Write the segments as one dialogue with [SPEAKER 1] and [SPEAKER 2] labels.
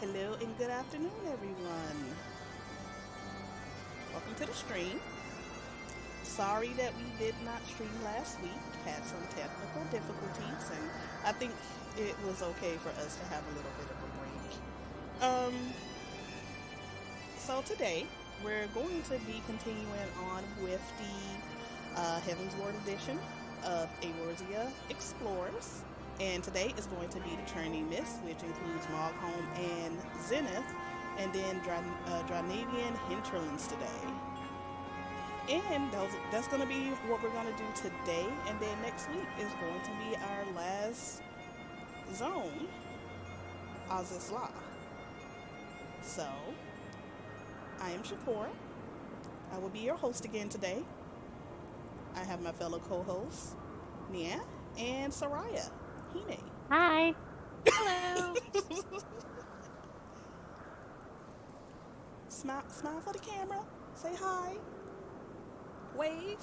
[SPEAKER 1] Hello and good afternoon, everyone. Welcome to the stream. Sorry that we did not stream last week. Had some technical difficulties, and I think it was okay for us to have a little bit of a break. So today we're going to be continuing on with the Heavensward edition of Eorzea Explorers. And today is going to be the Churning Mist, which includes Mogholm and Zenith, and then Dravanian Hinterlands today. And that's going to be what we're going to do today. And then next week is going to be our last zone, Azizla. So, I am Shakora. I will be your host again today. I have my fellow co-hosts, Neath and Soraya. Hine.
[SPEAKER 2] Hi. Hello.
[SPEAKER 1] Smile for the camera. Say hi. Wave.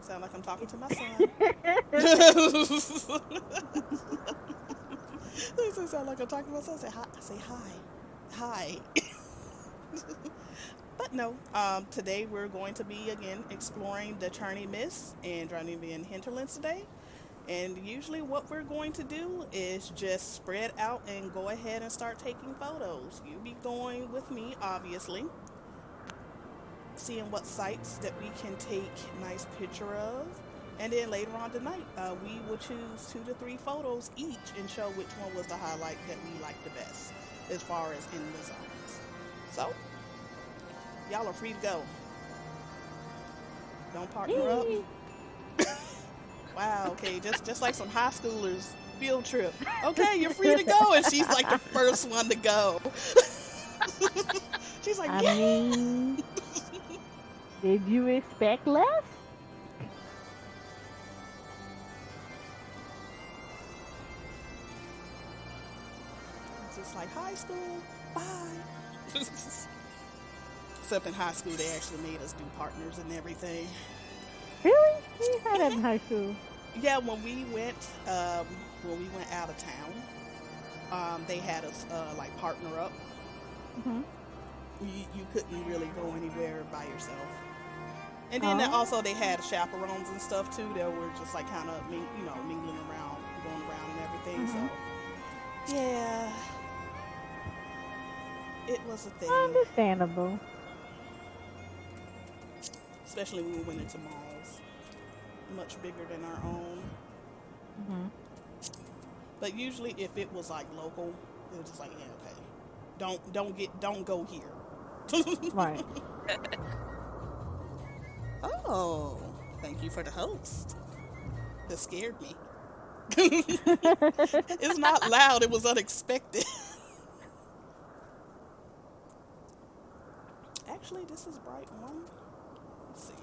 [SPEAKER 1] Sound like I'm talking to my son. Sound like I'm talking to my son. Say hi. Say hi. Hi. But no, today we're going to be again exploring the Churning Mist and Dravanian Hinterlands today. And usually, what we're going to do is just spread out and go ahead and start taking photos. You be going with me, obviously, seeing what sites that we can take nice picture of. And then later on tonight, we will choose 2 to 3 photos each and show which one was the highlight that we liked the best as far as in the zones. So, y'all are free to go. Don't partner up. Wow, okay, just like some high schoolers field trip. Okay, you're free to go, and she's like the first one to go. She's like,
[SPEAKER 2] I
[SPEAKER 1] yeah.
[SPEAKER 2] mean, did you expect less?
[SPEAKER 1] Just like high school, bye. Except in high school, they actually made us do partners and everything.
[SPEAKER 2] Really? We had that in high school.
[SPEAKER 1] Yeah, when we went out of town, they had us like partner up.
[SPEAKER 2] Hmm.
[SPEAKER 1] You couldn't really go anywhere by yourself. And then
[SPEAKER 2] Oh.
[SPEAKER 1] also they had chaperones and stuff too that were just like kind of mingling around, going around and everything.
[SPEAKER 2] Hmm.
[SPEAKER 1] So yeah, it was a thing,
[SPEAKER 2] Understandable.
[SPEAKER 1] especially when we went into malls, much bigger than our own.
[SPEAKER 2] Hmm.
[SPEAKER 1] But usually, if it was like local, it was just like, yeah, okay, don't go here.
[SPEAKER 2] Right.
[SPEAKER 1] Oh, thank you for the host. That scared me. It's not loud. It was unexpected. Actually, this is bright one. Let's see.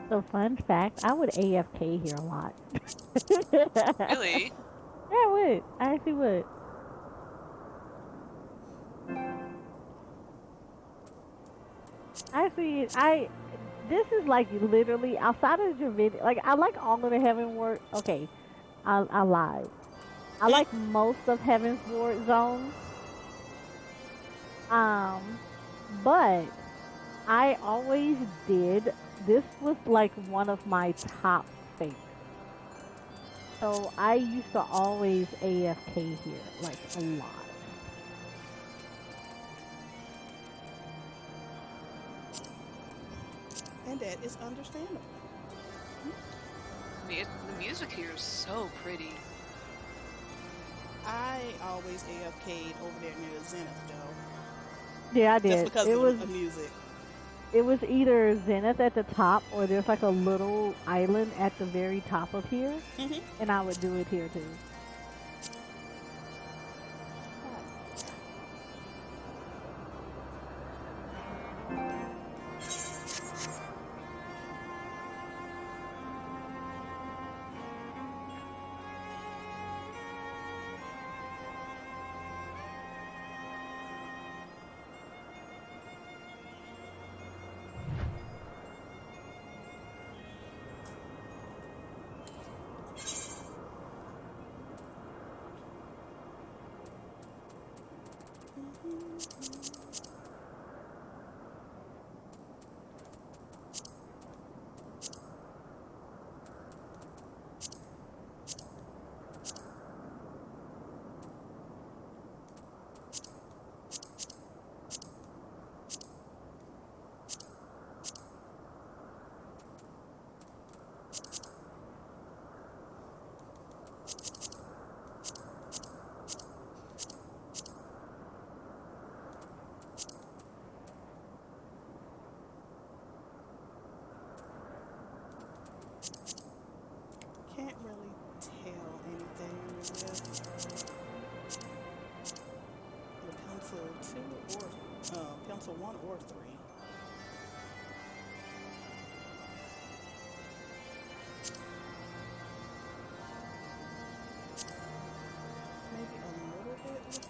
[SPEAKER 2] So, fun fact, I would AFK here a lot. Yeah,
[SPEAKER 3] Really?
[SPEAKER 2] I would. I actually would. Actually, this is like literally outside of Dravanian. Like, I like all of the Heavenward. Okay, I lied. I
[SPEAKER 1] Mm,
[SPEAKER 2] like most of Heavensward zones. Um, but I always did. This was like one of my top favorites. So I used to always AFK here, like a lot.
[SPEAKER 1] and that is understandable.
[SPEAKER 3] The music here is so pretty.
[SPEAKER 1] I always AFK'd over there near Zenith though,
[SPEAKER 2] Yeah, I
[SPEAKER 1] just
[SPEAKER 2] did.
[SPEAKER 1] because
[SPEAKER 2] It
[SPEAKER 1] of
[SPEAKER 2] was
[SPEAKER 1] the music.
[SPEAKER 2] it was either Zenith at the top or there's like a little island at the very top of here,
[SPEAKER 1] Hmm.
[SPEAKER 2] and I would do it here too.
[SPEAKER 1] really tell anything with pencil 2 or pencil 1 or 3. Maybe a little bit with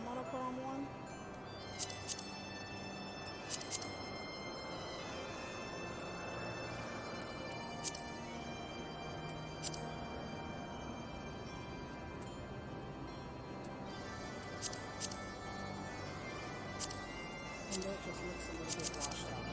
[SPEAKER 1] monochrome 1. And that just looks a little bit washed out.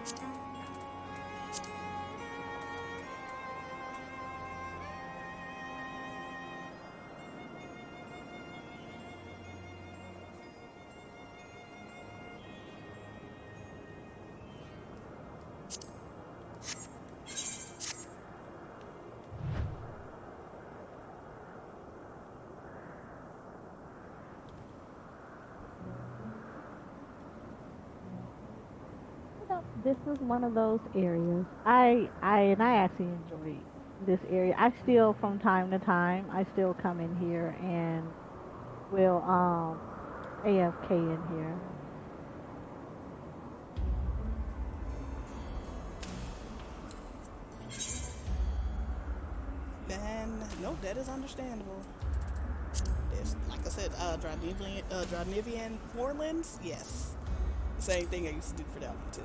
[SPEAKER 1] It's fine.
[SPEAKER 2] This was one of those areas. I actually enjoy this area. I still from time to time I still come in here and will AFK in here.
[SPEAKER 1] And no, that is understandable. There's, like I said, Dravanian Hinterlands, yes. Same thing I used to do for that one too.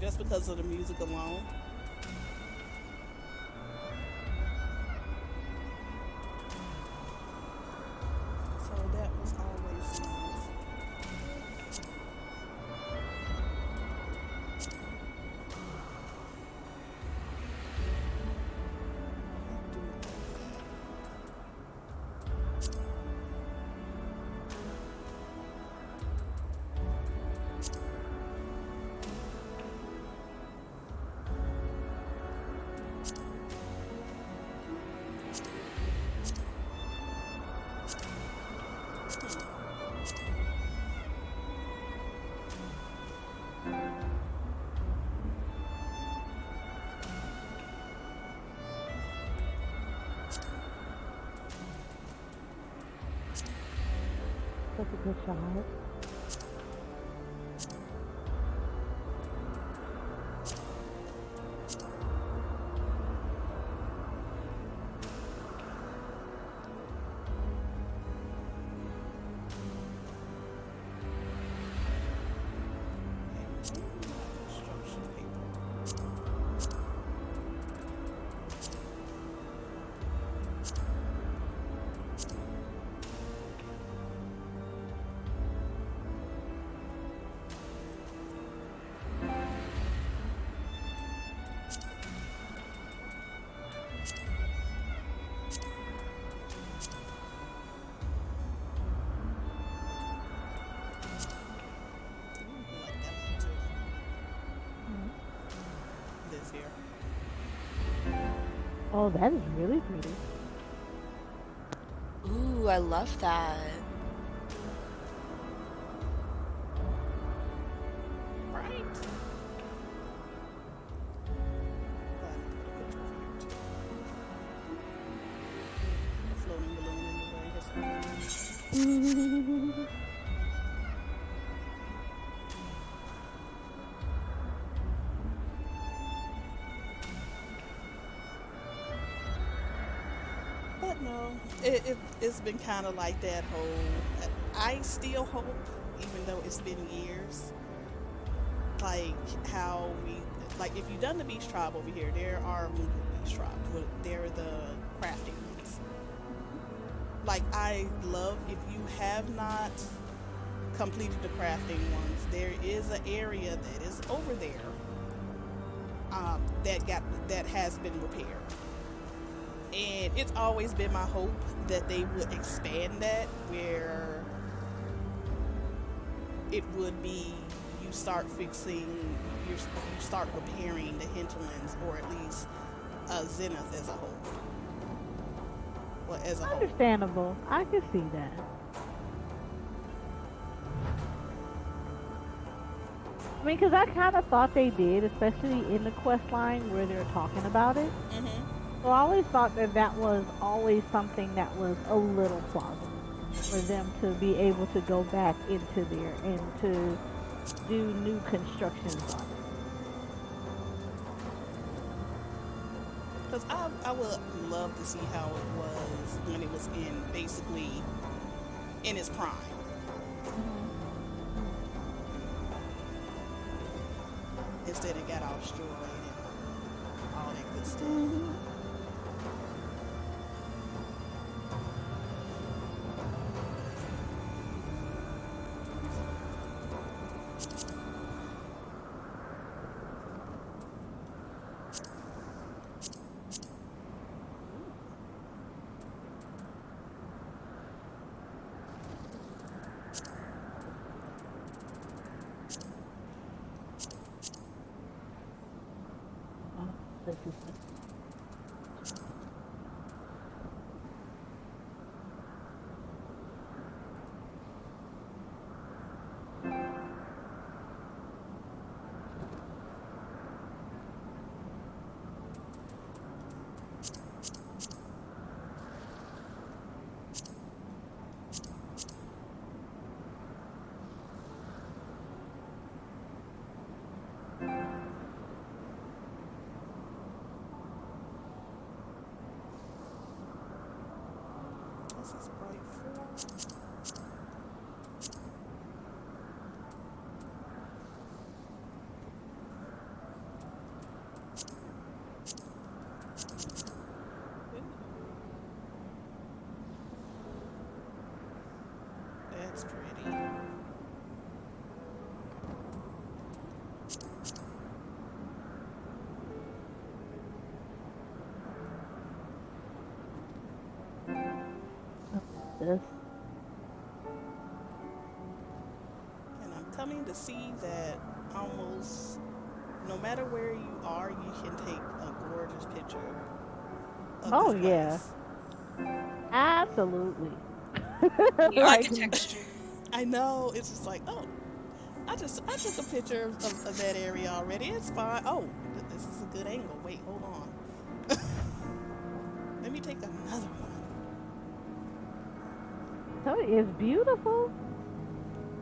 [SPEAKER 1] Just because of the music alone. So that was always nice.
[SPEAKER 2] That's a good shot.
[SPEAKER 1] Construction paper. Here.
[SPEAKER 2] Oh, that is really pretty.
[SPEAKER 3] Ooh, I love that.
[SPEAKER 1] Right. A floating balloon in the way. But no, it's been kind of like that whole. I still hope, even though it's been years, like how like if you've done the beach tribe over here, there are multiple beach tribes. They're the crafting ones. Like I love, if you have not completed the crafting ones, there is an area that is over there that has been repaired. And it's always been my hope that they would expand that where it would be you start fixing, you start repairing the hinterlands, or at least Zenith as a whole. Well, as a whole.
[SPEAKER 2] Understandable. I can see that. I mean, because I kind of thought they did, especially in the quest line where they're talking about it.
[SPEAKER 1] Mm-hmm.
[SPEAKER 2] So I always thought that that was always something that was a little plausible for them to be able to go back into there and to do new constructions on it.
[SPEAKER 1] Because I would love to see how it was when it was in basically in its prime. Instead it got all destroyed and all that good stuff.
[SPEAKER 2] This is
[SPEAKER 1] This is right for. That's pretty.
[SPEAKER 2] this.
[SPEAKER 1] And I'm coming to see that almost no matter where you are, you can take a gorgeous picture of
[SPEAKER 2] Oh
[SPEAKER 1] this
[SPEAKER 2] yeah,
[SPEAKER 1] place.
[SPEAKER 2] absolutely.
[SPEAKER 3] The
[SPEAKER 2] Like,
[SPEAKER 3] architecture.
[SPEAKER 1] I know, it's just like, oh, I took a picture of that area already. It's fine. Oh, this is a good angle. Wait, hold on. Let me take another one.
[SPEAKER 2] so it's beautiful.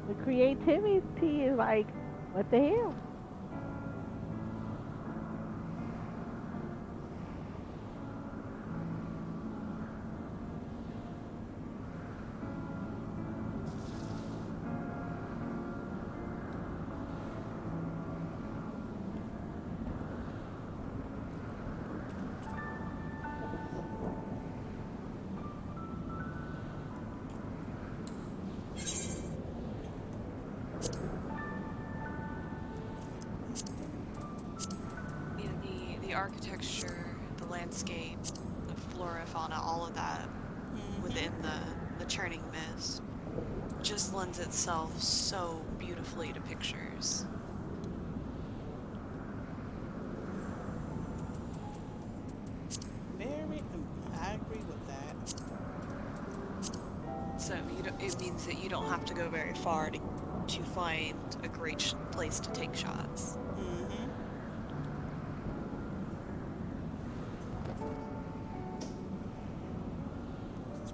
[SPEAKER 2] The creativity is like, what the hell?
[SPEAKER 3] You know, the architecture, the landscape, the flora, fauna, all of that within the churning mist just lends itself so beautifully to pictures.
[SPEAKER 1] Very, I agree with that.
[SPEAKER 3] So it means that you don't have to go very far to find a great place to take shots.
[SPEAKER 1] Mm-hmm. This is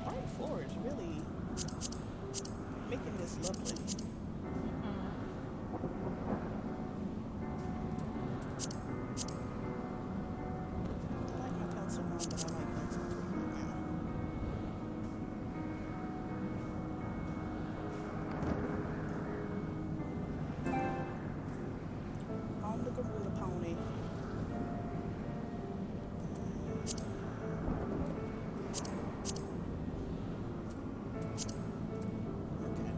[SPEAKER 1] bright floor is really making this lovely. I like my pencil one, but I like pencil three right now. On the Garuda pony. Okay,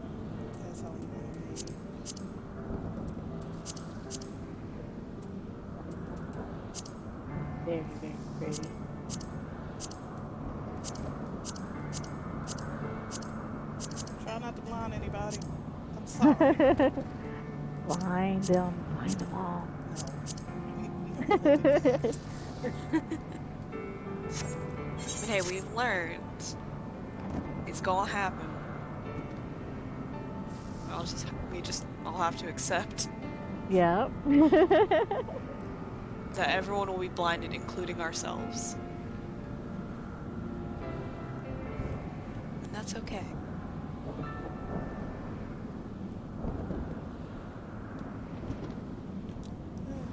[SPEAKER 1] that's all I'm gonna do.
[SPEAKER 2] Very, very pretty.
[SPEAKER 1] sorry.
[SPEAKER 2] Find them all.
[SPEAKER 1] No, we don't do that.
[SPEAKER 3] But hey, we've learned it's gonna happen. We just all have to accept
[SPEAKER 2] Yep.
[SPEAKER 3] that everyone will be blinded, including ourselves. And that's okay.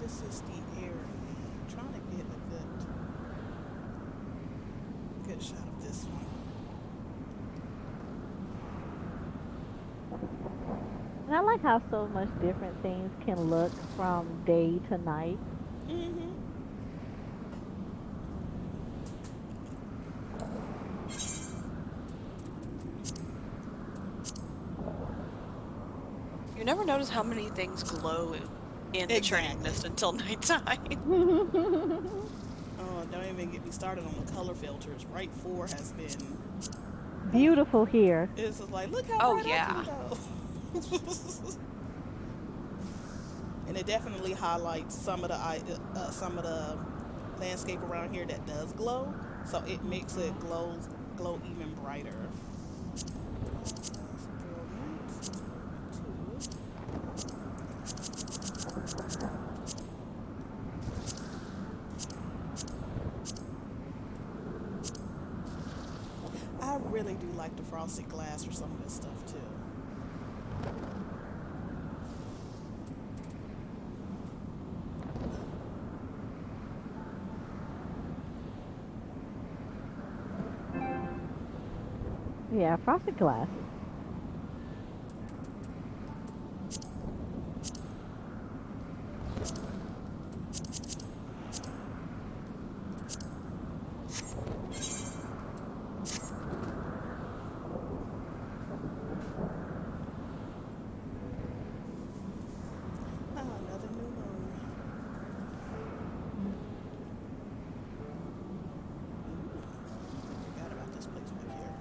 [SPEAKER 1] This is the area. I'm trying to get a good shot of this one.
[SPEAKER 2] And I like how so much different things can look from day to night.
[SPEAKER 1] Mm-hmm.
[SPEAKER 3] You never notice how many things glow in the Churning mist until nighttime.
[SPEAKER 1] Oh, don't even get me started on the color filters. Right 4 has been
[SPEAKER 2] Beautiful here.
[SPEAKER 1] It's just like, look how bright I
[SPEAKER 3] yeah.
[SPEAKER 1] can go. And it definitely highlights some of the landscape around here that does glow, so it makes it glow even brighter. I really do like the frosted glass for some of this stuff too.
[SPEAKER 2] Yeah, frosted glasses.
[SPEAKER 1] Another new moon. Forgot about this place back here.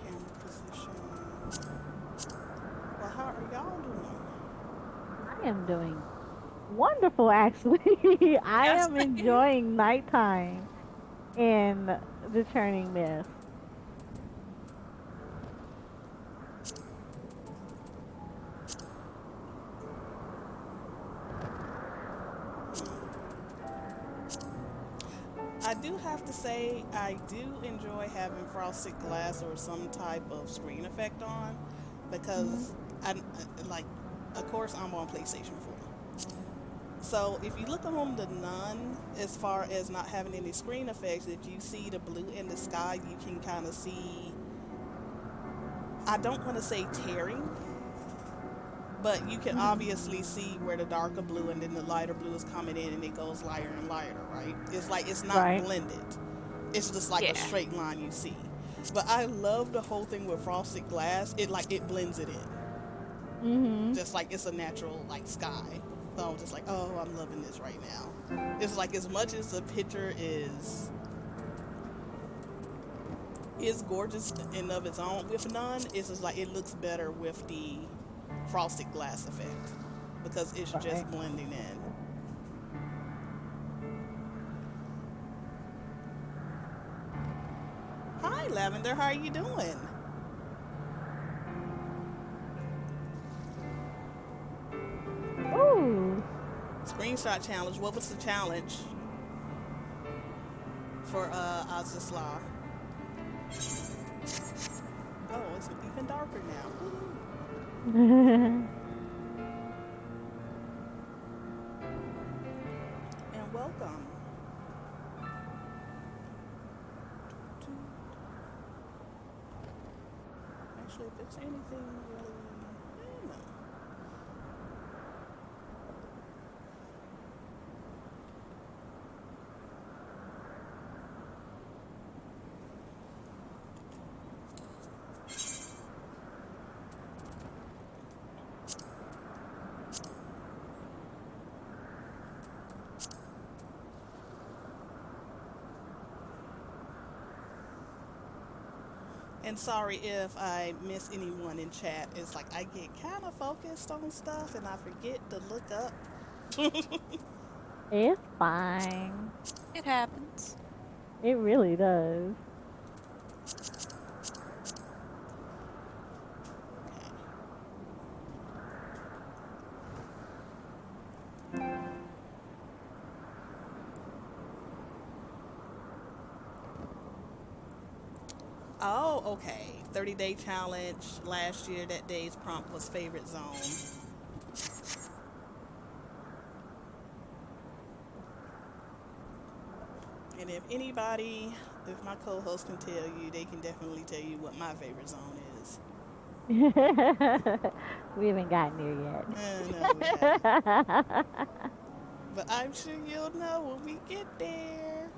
[SPEAKER 1] Camera position. Well, how are y'all doing?
[SPEAKER 2] I am doing wonderful, actually. I
[SPEAKER 3] Yes.
[SPEAKER 2] am enjoying nighttime in the Churning Mist.
[SPEAKER 1] I do have to say, I do enjoy having frosted glass or some type of screen effect on, because like, of course, I'm on PlayStation 4. So if you look on the Nun, as far as not having any screen effects, if you see the blue in the sky, you can kind of see, I don't want to say tearing, but you can obviously see where the darker blue and then the lighter blue is coming in, and it goes lighter and lighter, right? It's like it's not
[SPEAKER 2] Right.
[SPEAKER 1] blended. It's just like a
[SPEAKER 3] Yeah.
[SPEAKER 1] straight line you see. But I love the whole thing with frosted glass. It blends it in. Just like it's a natural like sky. So I'm just like, oh, I'm loving this right now. It's like, as much as the picture is gorgeous in of its own with Nun, it's just like it looks better with the frosted glass effect, because it's just
[SPEAKER 2] Right.
[SPEAKER 1] blending in. Lavender. How are you doing?
[SPEAKER 2] Ooh.
[SPEAKER 1] Screenshot challenge. What was the challenge for Azislaw? Oh, it's even darker now. And welcome. Actually, if it's anything really, no. And sorry if I miss anyone in chat. It's like I get kind of focused on stuff and I forget to look up.
[SPEAKER 2] It's fine.
[SPEAKER 3] It happens.
[SPEAKER 2] It really does.
[SPEAKER 1] Oh, okay. 30-day challenge. Last year, that day's prompt was favorite zone. And if anybody, if my co-host can tell you, they can definitely tell you what my favorite zone is.
[SPEAKER 2] We haven't gotten there
[SPEAKER 1] No, we haven't. But I'm sure you'll know when we get there.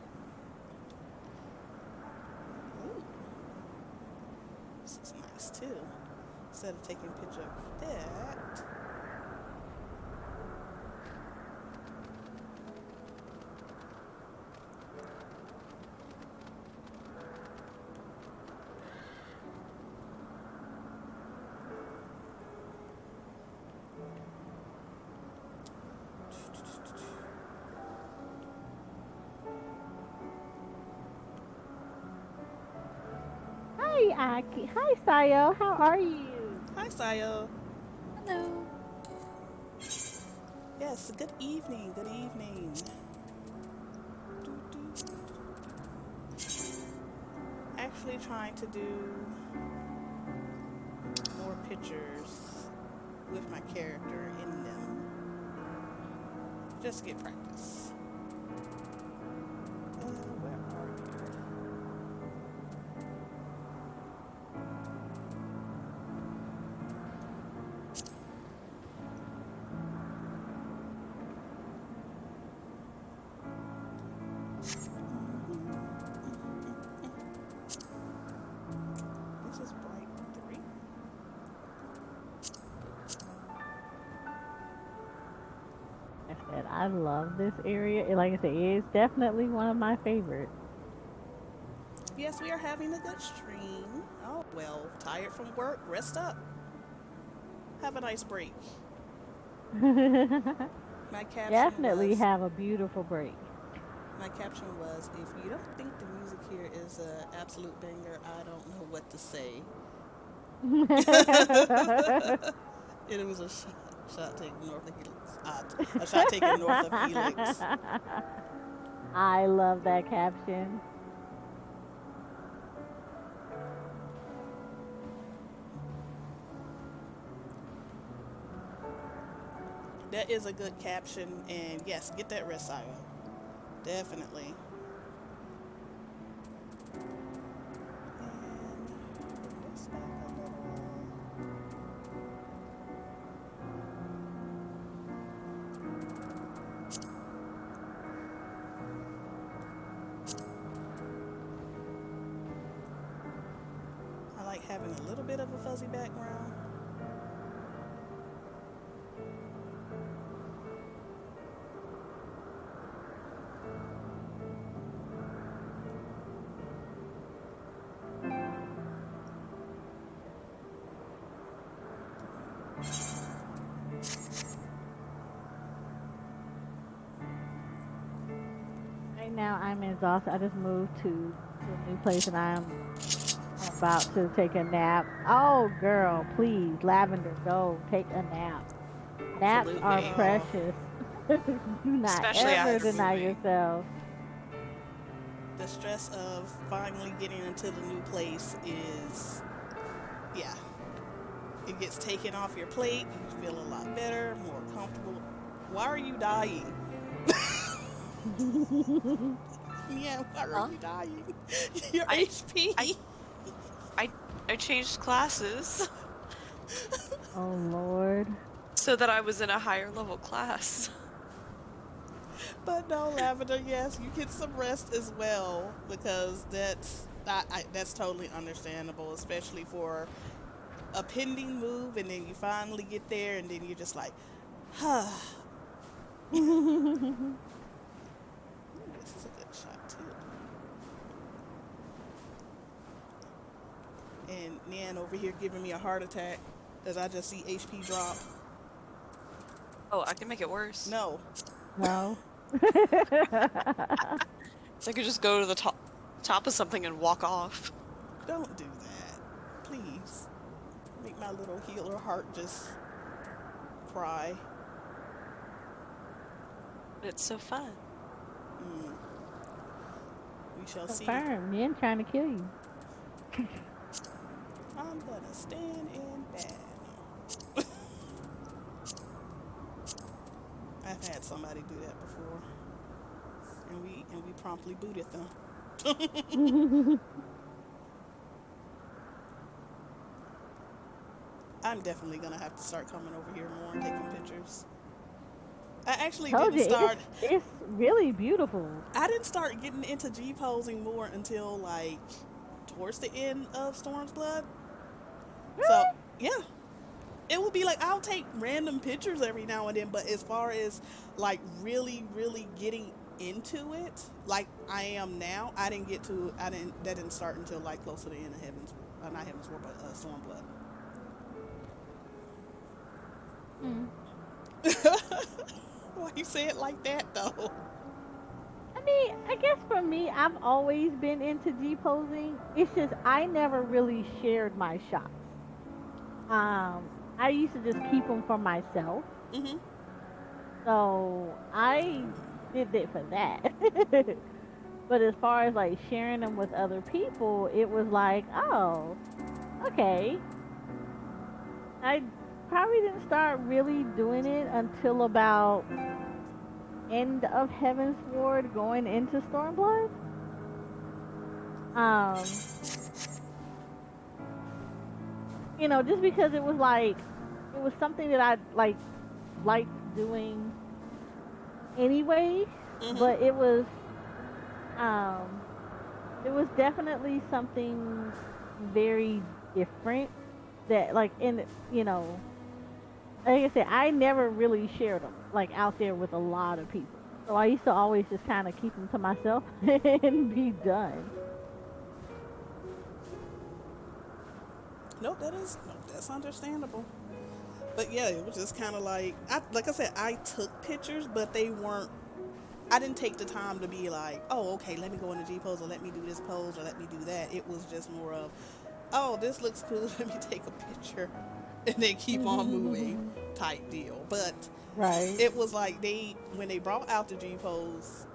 [SPEAKER 1] Ooh. This is nice too. Instead of taking a picture of that.
[SPEAKER 2] Hi, Aki. Hi, Sayo. How are you?
[SPEAKER 1] Hi, Sayo.
[SPEAKER 3] Hello.
[SPEAKER 1] Yes, good evening. Good evening. Actually trying to do more pictures with my character in them. Just to get practice. Where are you? This is bright 3.
[SPEAKER 2] I said I love this area. Like I said, it's definitely one of my favorites.
[SPEAKER 1] Yes, we are having a good stream. Oh, well, tired from work? Rest up. Have a nice break. My caption
[SPEAKER 2] Definitely
[SPEAKER 1] was,
[SPEAKER 2] have a beautiful break.
[SPEAKER 1] my caption was, if you don't think the music here is an absolute banger, I don't know what to say. And it was a shot taken north of Helix. A shot taken north of Helix.
[SPEAKER 2] I love that caption.
[SPEAKER 1] That is a good caption, and yes, get that rest, Io. Definitely. And this back a little. I like having a little bit of a fuzzy background.
[SPEAKER 2] Right now, I'm exhausted. I just moved to a new place, and I'm about to take a nap. Oh, girl, please, Lavender, go take a nap. Naps are
[SPEAKER 3] Absolutely.
[SPEAKER 2] precious. Do not
[SPEAKER 3] Especially
[SPEAKER 2] ever
[SPEAKER 3] after
[SPEAKER 2] deny
[SPEAKER 3] moving.
[SPEAKER 2] yourself.
[SPEAKER 1] The stress of finally getting into the new place is, yeah, it gets taken off your plate. You feel a lot better, more comfortable. Why are you dying? Yeah, why are
[SPEAKER 3] Huh?
[SPEAKER 1] you dying? Your
[SPEAKER 3] I I
[SPEAKER 1] HP.
[SPEAKER 3] I I changed classes
[SPEAKER 2] Oh, Lord.
[SPEAKER 3] so that I was in a higher level class.
[SPEAKER 1] But no, Lavender, yes, you get some rest as well because that's totally understandable, especially for a pending move, and then you finally get there, and then you're just like, huh. This is a good shot too. And Nan over here giving me a heart attack as I just see HP drop.
[SPEAKER 3] Oh, I can make it worse.
[SPEAKER 1] No,
[SPEAKER 2] No.
[SPEAKER 3] I could just go to the top of something and walk off.
[SPEAKER 1] don't do that, please. Make my little healer heart just cry.
[SPEAKER 3] It's so fun.
[SPEAKER 1] Mm. We shall see.
[SPEAKER 2] Confirm. Men trying to kill you.
[SPEAKER 1] I'm gonna stand in bed. I've had somebody do that before, and we promptly booted them. I'm definitely gonna have to start coming over here more and taking pictures. I actually
[SPEAKER 2] Told
[SPEAKER 1] didn't
[SPEAKER 2] you,
[SPEAKER 1] start.
[SPEAKER 2] it's really beautiful.
[SPEAKER 1] I didn't start getting into G posing more until like towards the end of Storm's Blood. So
[SPEAKER 2] Really?
[SPEAKER 1] yeah, it will be like I'll take random pictures every now and then, but as far as like really, really getting into it, like I am now, that didn't start until like close to the end of not Heavensward, but Stormblood.
[SPEAKER 2] Mm.
[SPEAKER 1] Why you say it like that though?
[SPEAKER 2] I mean, I guess for me, I've always been into G posing. It's just I never really shared my shots. I used to just keep them for myself.
[SPEAKER 1] Mhm.
[SPEAKER 2] So I did it for that. But as far as like sharing them with other people, it was like, oh, okay. I probably didn't start really doing it until about end of Heavensward going into Stormblood. Um, just because it was like it was something that I liked doing anyway,
[SPEAKER 1] Mhm.
[SPEAKER 2] but um it was definitely something very different that like in like I said, I never really shared them like out there with a lot of people. So I used to always just kind of keep them to myself and be done.
[SPEAKER 1] Nope, that's understandable. But yeah, it was just kind of like I said, I took pictures, but they weren't. I didn't take the time to be like, oh, okay, let me go in the G pose, or let me do this pose, or let me do that. It was just more of, oh, this looks cool. Let me take a picture, and then keep on moving, type deal. But
[SPEAKER 2] Right.
[SPEAKER 1] it was like when they brought out the G pose,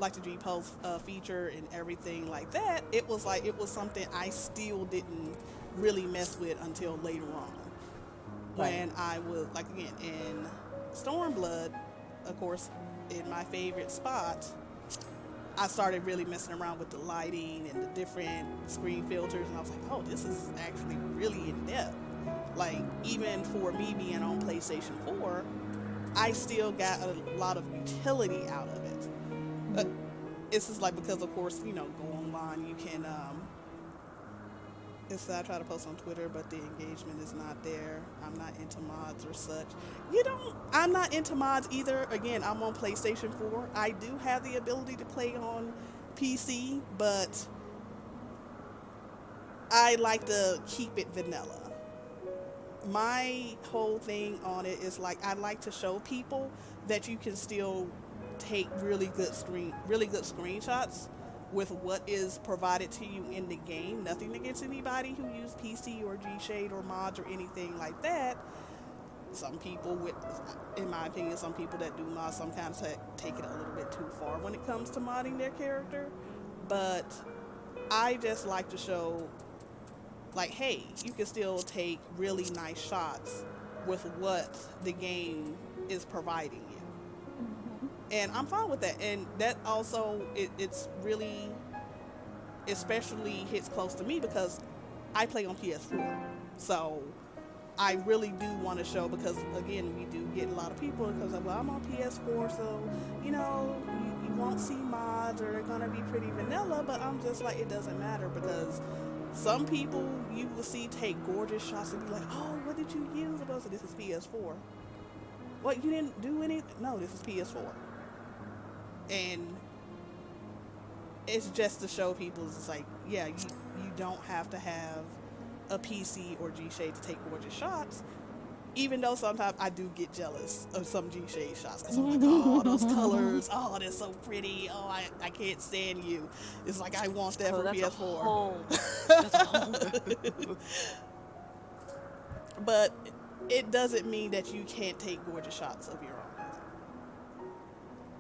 [SPEAKER 1] like the G pose feature and everything like that. It was something I still didn't really mess with until later on
[SPEAKER 2] Right.
[SPEAKER 1] when I was like again in Stormblood, of course, in my favorite spot. I started really messing around with the lighting and the different screen filters, and I was like, oh, this is actually really in depth. Like, even for me being on PlayStation 4, I still got a lot of utility out of it. Uh,
[SPEAKER 2] Mhm.
[SPEAKER 1] this is like because, of course, go online, you can. I try to post on Twitter, but the engagement is not there. I'm not into mods or such. I'm not into mods either. Again, I'm on PlayStation 4. I do have the ability to play on PC, but I like to keep it vanilla. My whole thing on it is like I like to show people that you can still take really good screenshots with what is provided to you in the game. Nothing against anybody who use PC or G-Shade or mods or anything like that. Some people with, in my opinion, some people that do mods sometimes take it a little bit too far when it comes to modding their character. But I just like to show, like, hey, you can still take really nice shots with what the game is providing you. And I'm fine with that. And that also, it's really, especially hits close to me because I play on PS4. So I really do want to show, because again, we do get a lot of people because of, well, I'm on PS4, so you won't see mods or they're gonna be pretty vanilla. But I'm just like, it doesn't matter, because some people you will see take gorgeous shots and be like, oh, what did you use? And I said, this is PS4. What, you didn't do anything? No, this is PS4. And it's just to show people, it's like, yeah, you don't have to have a PC or G-Shade to take gorgeous shots, even though sometimes I do get jealous of some G-Shade shots, because I'm like, oh, those colors, oh, they're so pretty, oh, I can't stand you. It's like, I want that for PS4.
[SPEAKER 3] That's a whole
[SPEAKER 1] But it doesn't mean that you can't take gorgeous shots of your own.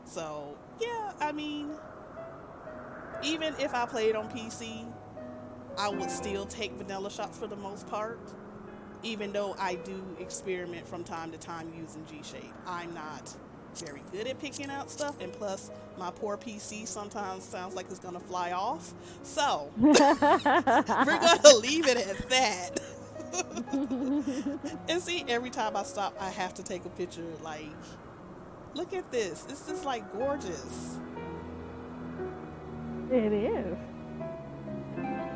[SPEAKER 1] So, yeah, I mean, even if I played on PC, I would still take vanilla shots for the most part, even though I do experiment from time to time using G-Shade. I'm not very good at picking out stuff, and plus, my poor PC sometimes sounds like it's gonna fly off. So, we're gonna leave it at that. And see, every time I stop, I have to take a picture, like, look at this. It's just, like, gorgeous.
[SPEAKER 2] It is.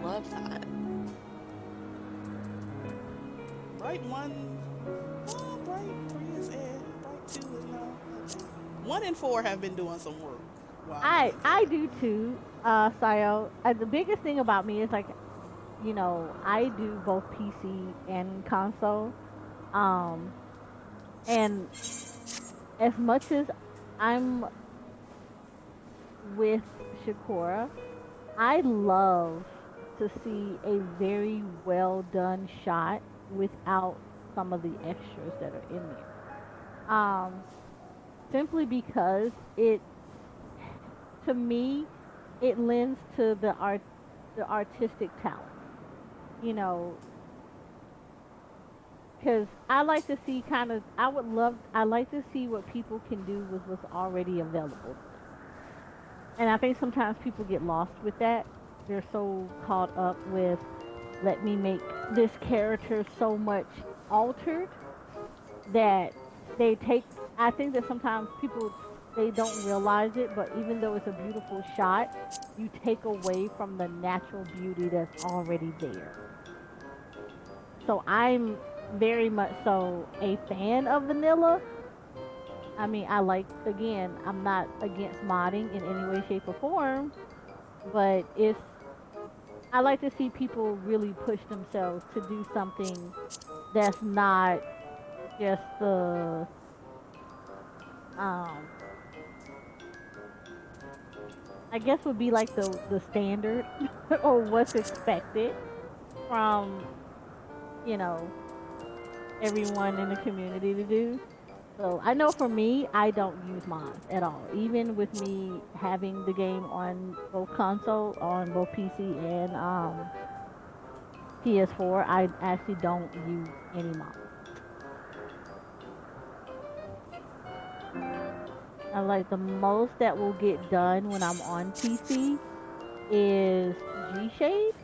[SPEAKER 3] Love that.
[SPEAKER 1] Bright 1, Bright 3 is Bright 2 is no. 1 and 4 have been doing some work. Wow.
[SPEAKER 2] I do too, Sayo. The biggest thing about me is, like, I do both PC and console. And as much as I'm with Shakura, I love to see a very well done shot without some of the extras that are in there. Simply because to me, it lends to the artistic talent. Because I like to see I like to see what people can do with what's already available. And I think sometimes people get lost with that. They're so caught up with, let me make this character so much altered, that I think that sometimes people, they don't realize it, but even though it's a beautiful shot, you take away from the natural beauty that's already there. So I'm very much so a fan of vanilla. I mean, I'm not against modding in any way, shape, or form, but I like to see people really push themselves to do something that's not just the, I guess would be like the standard or what's expected from, everyone in the community to do. So I know for me, I don't use mods at all. Even with me having the game on both console, on both PC and PS4, I actually don't use any mods. I like the most that will get done when I'm on PC is G-Shade.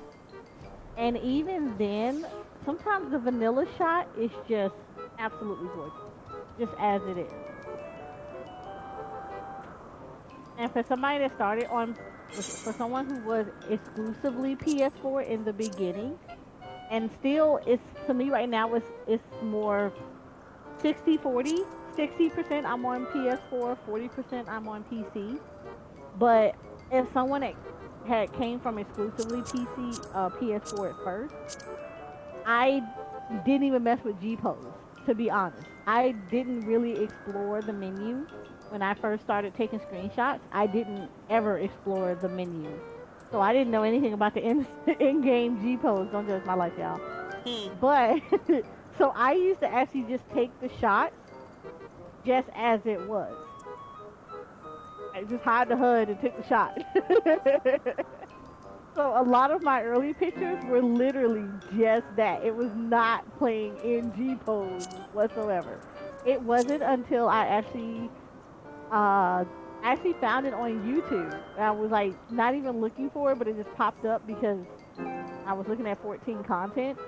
[SPEAKER 2] And even then, sometimes the vanilla shot is just absolutely gorgeous. Just as it is. And for somebody that started for someone who was exclusively PS4 in the beginning, and still, to me right now, it's more 60-40. 60% I'm on PS4, 40% I'm on PC. But if someone had came from exclusively PS4 at first, I didn't even mess with G-Pose, to be honest. I didn't really explore the menu when I first started taking screenshots. I didn't ever explore the menu So I didn't know anything about the in-game G pose. Don't judge my life, y'all.
[SPEAKER 1] Hmm.
[SPEAKER 2] But so I used to actually just take the shots just as it was. I just hide the HUD and took the shot. So a lot of my early pictures were literally just that. It was not playing in G poses whatsoever. It wasn't until uh I actually found it on YouTube. I was like not even looking for it, but it just popped up because I was looking at 14 content,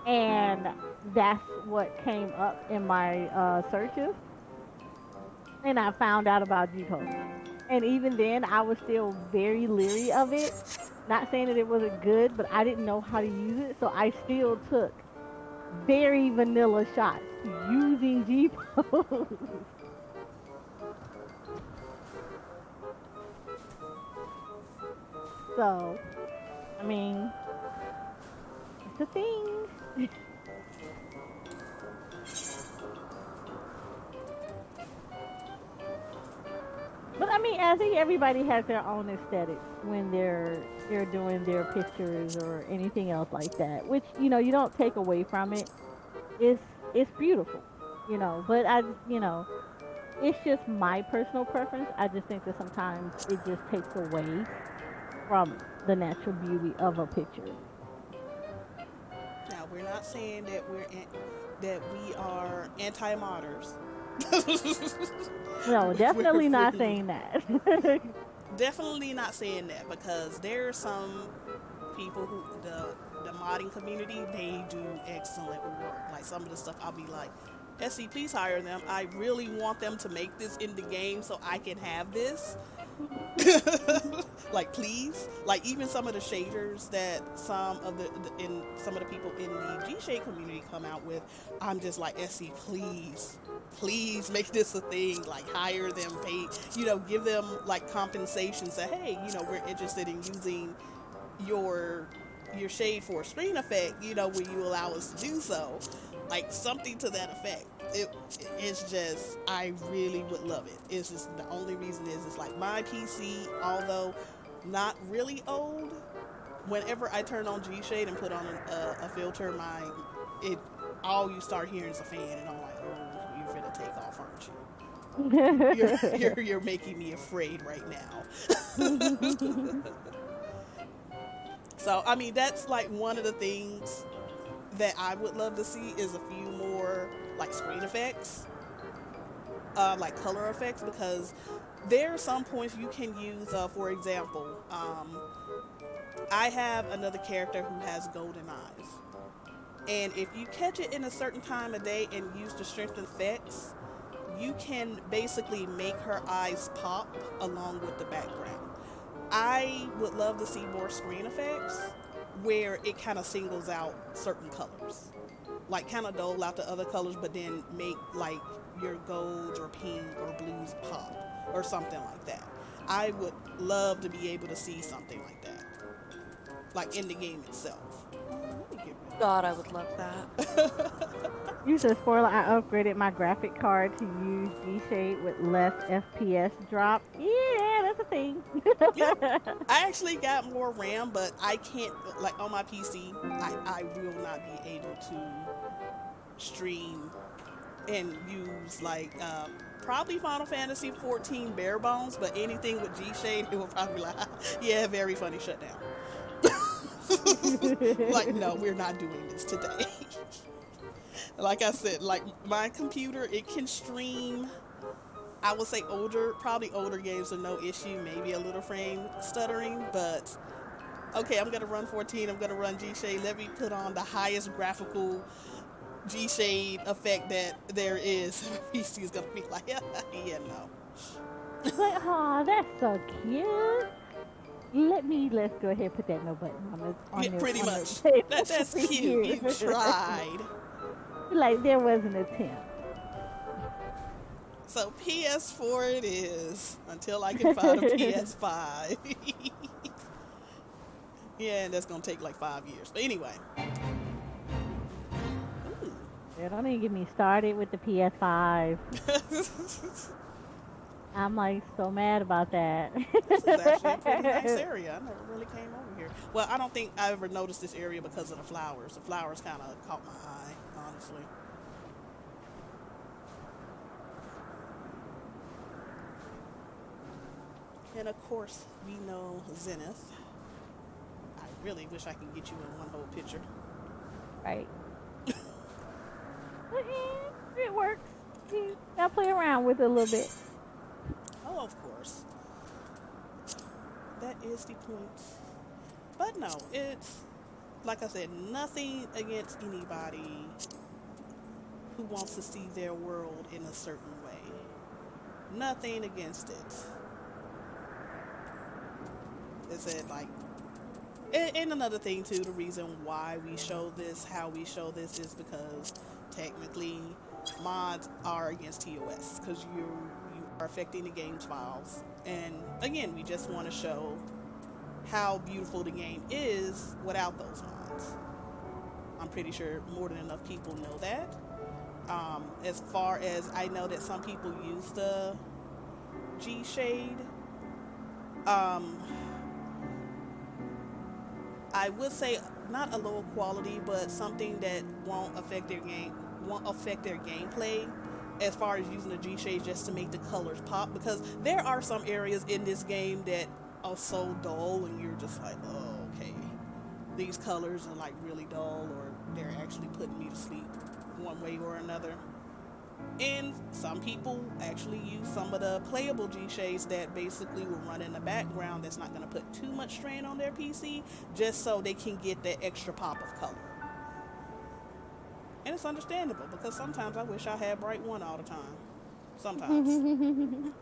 [SPEAKER 2] and that's what came up in my searches, and I found out about G pose. And even then I was still very leery of it. Not saying that it wasn't good, but I didn't know how to use it, so I still took very vanilla shots using G pose. So, I mean, it's a thing. But I mean, I think everybody has their own aesthetics when they're doing their pictures or anything else like that, which you don't take away from it. It's it's beautiful, But it's just my personal preference. I just think that sometimes it just takes away from the natural beauty of a picture.
[SPEAKER 1] Now we're not saying that that we are anti-modders.
[SPEAKER 2] No, definitely
[SPEAKER 1] we're
[SPEAKER 2] not saying that.
[SPEAKER 1] definitely not saying that because there are some people who the modding community, they do excellent work. Like some of the stuff I'll be like, SC, please hire them. I really want them to make this in the game so I can have this. Like please, like even some of the shaders that some of the people in the G Shade community come out with, I'm just like, SC, please make this a thing. Like hire them, pay, give them like compensation. Say, hey, we're interested in using your shade for a screen effect. Will you allow us to do so? Like something to that effect. It's just, I really would love it. It's just the only reason is it's like my PC, although not really old, whenever I turn on G Shade and put on a filter, it all you start hearing is a fan, and I'm like, oh, you're finna take off, aren't you? You're making me afraid right now. So I mean, that's like one of the things that I would love to see is a few more like screen effects, like color effects, because there are some points you can use. For example, I have another character who has golden eyes, and if you catch it in a certain time of day and use the strength effects, you can basically make her eyes pop along with the background. I would love to see more screen effects where it kind of singles out certain colors, like kind of dole out the other colors, but then make like your golds or pink or blues pop or something like that. I would love to be able to see something like that, like in the game itself.
[SPEAKER 3] God, I would love that.
[SPEAKER 2] You said spoiler, I upgraded my graphic card to use G-Shade with less FPS drop. Yeah, that's a thing.
[SPEAKER 1] Yep. I actually got more RAM, but I can't, like on my PC, I will not be able to stream and use like probably Final Fantasy 14 bare bones, but anything with G-Shade, it will probably be like, yeah, very funny shutdown. Like, no, we're not doing this today. Like I said, like my computer, it can stream, I would say probably older games are no issue, maybe a little frame stuttering, but okay, I'm gonna run 14, I'm gonna run G-Shade, let me put on the highest graphical G-Shade effect that there is. PC is gonna be like, yeah, no.
[SPEAKER 2] Like, oh, that's so cute. Let's go ahead and put that no button on
[SPEAKER 1] Yeah,
[SPEAKER 2] this.
[SPEAKER 1] pretty
[SPEAKER 2] on
[SPEAKER 1] much.
[SPEAKER 2] The
[SPEAKER 1] That's cute. You tried.
[SPEAKER 2] Like there was an attempt.
[SPEAKER 1] So PS4 it is until I can find a PS5. Yeah, and that's gonna take like 5 years. But anyway.
[SPEAKER 2] Yeah, don't even get me started with the PS5. I'm like so mad about that.
[SPEAKER 1] This is actually a pretty nice area. I never really came over here. Well, I don't think I ever noticed this area because of the flowers. The flowers kind of caught my eye, honestly. And of course, we know Zenith. I really wish I could get you in one whole picture.
[SPEAKER 2] Right. But, it works. You gotta play around with it a little bit.
[SPEAKER 1] Oh, of course. That is the point. But no, it's like I said, nothing against anybody who wants to see their world in a certain way. Nothing against it. It said like, and another thing too, the reason why we show this, how we show this, is because technically mods are against TOS because you are affecting the game's files. And again, we just want to show how beautiful the game is without those mods. I'm pretty sure more than enough people know that. As far as I know that some people use the G Shade. I would say not a lower quality, but something that won't affect their gameplay as far as using the G shade just to make the colors pop, because there are some areas in this game that are so dull and you're just like, oh, okay, these colors are like really dull, or they're actually putting me to sleep one way or another. And some people actually use some of the playable G shades that basically will run in the background that's not going to put too much strain on their PC, just so they can get that extra pop of color. And it's understandable because sometimes I wish I had bright one all the time. Sometimes. Actually,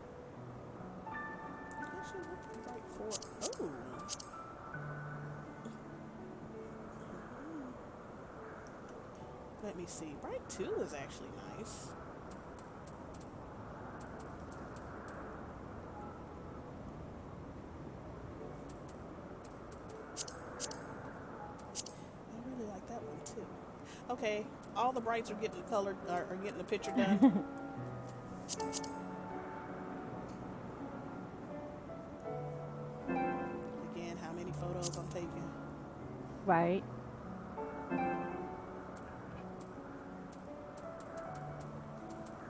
[SPEAKER 1] what's bright four? Oh. Let me see. Bright 2 is actually nice. I really like that one too. Okay, all the brights are getting colored, are getting the picture done. Again, how many photos I'm taking?
[SPEAKER 2] Right.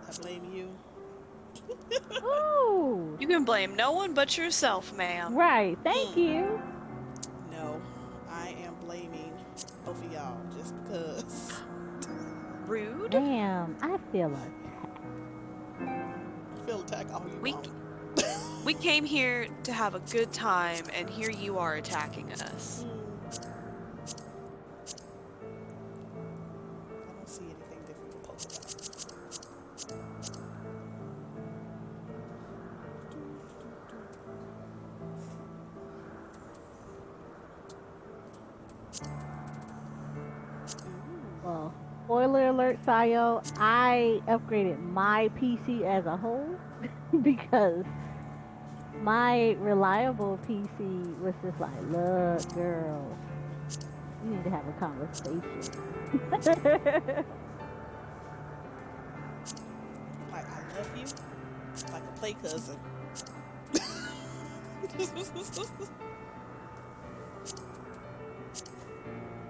[SPEAKER 1] I blame you.
[SPEAKER 2] Ooh.
[SPEAKER 3] You can blame no one but yourself, ma'am.
[SPEAKER 2] Right. Thank you.
[SPEAKER 1] No, I am blaming both of y'all just because.
[SPEAKER 3] Rude.
[SPEAKER 2] Damn, I feel attacked.
[SPEAKER 1] Feel attacked all you want.
[SPEAKER 3] We came here to have a good time, and here you are attacking us.
[SPEAKER 1] I don't see anything different with polka dots.
[SPEAKER 2] Well, spoiler alert, Sayo, I upgraded my PC as a whole because my reliable PC was just like, look, girl, we need to have a conversation.
[SPEAKER 1] Like, I love you, like a play cousin.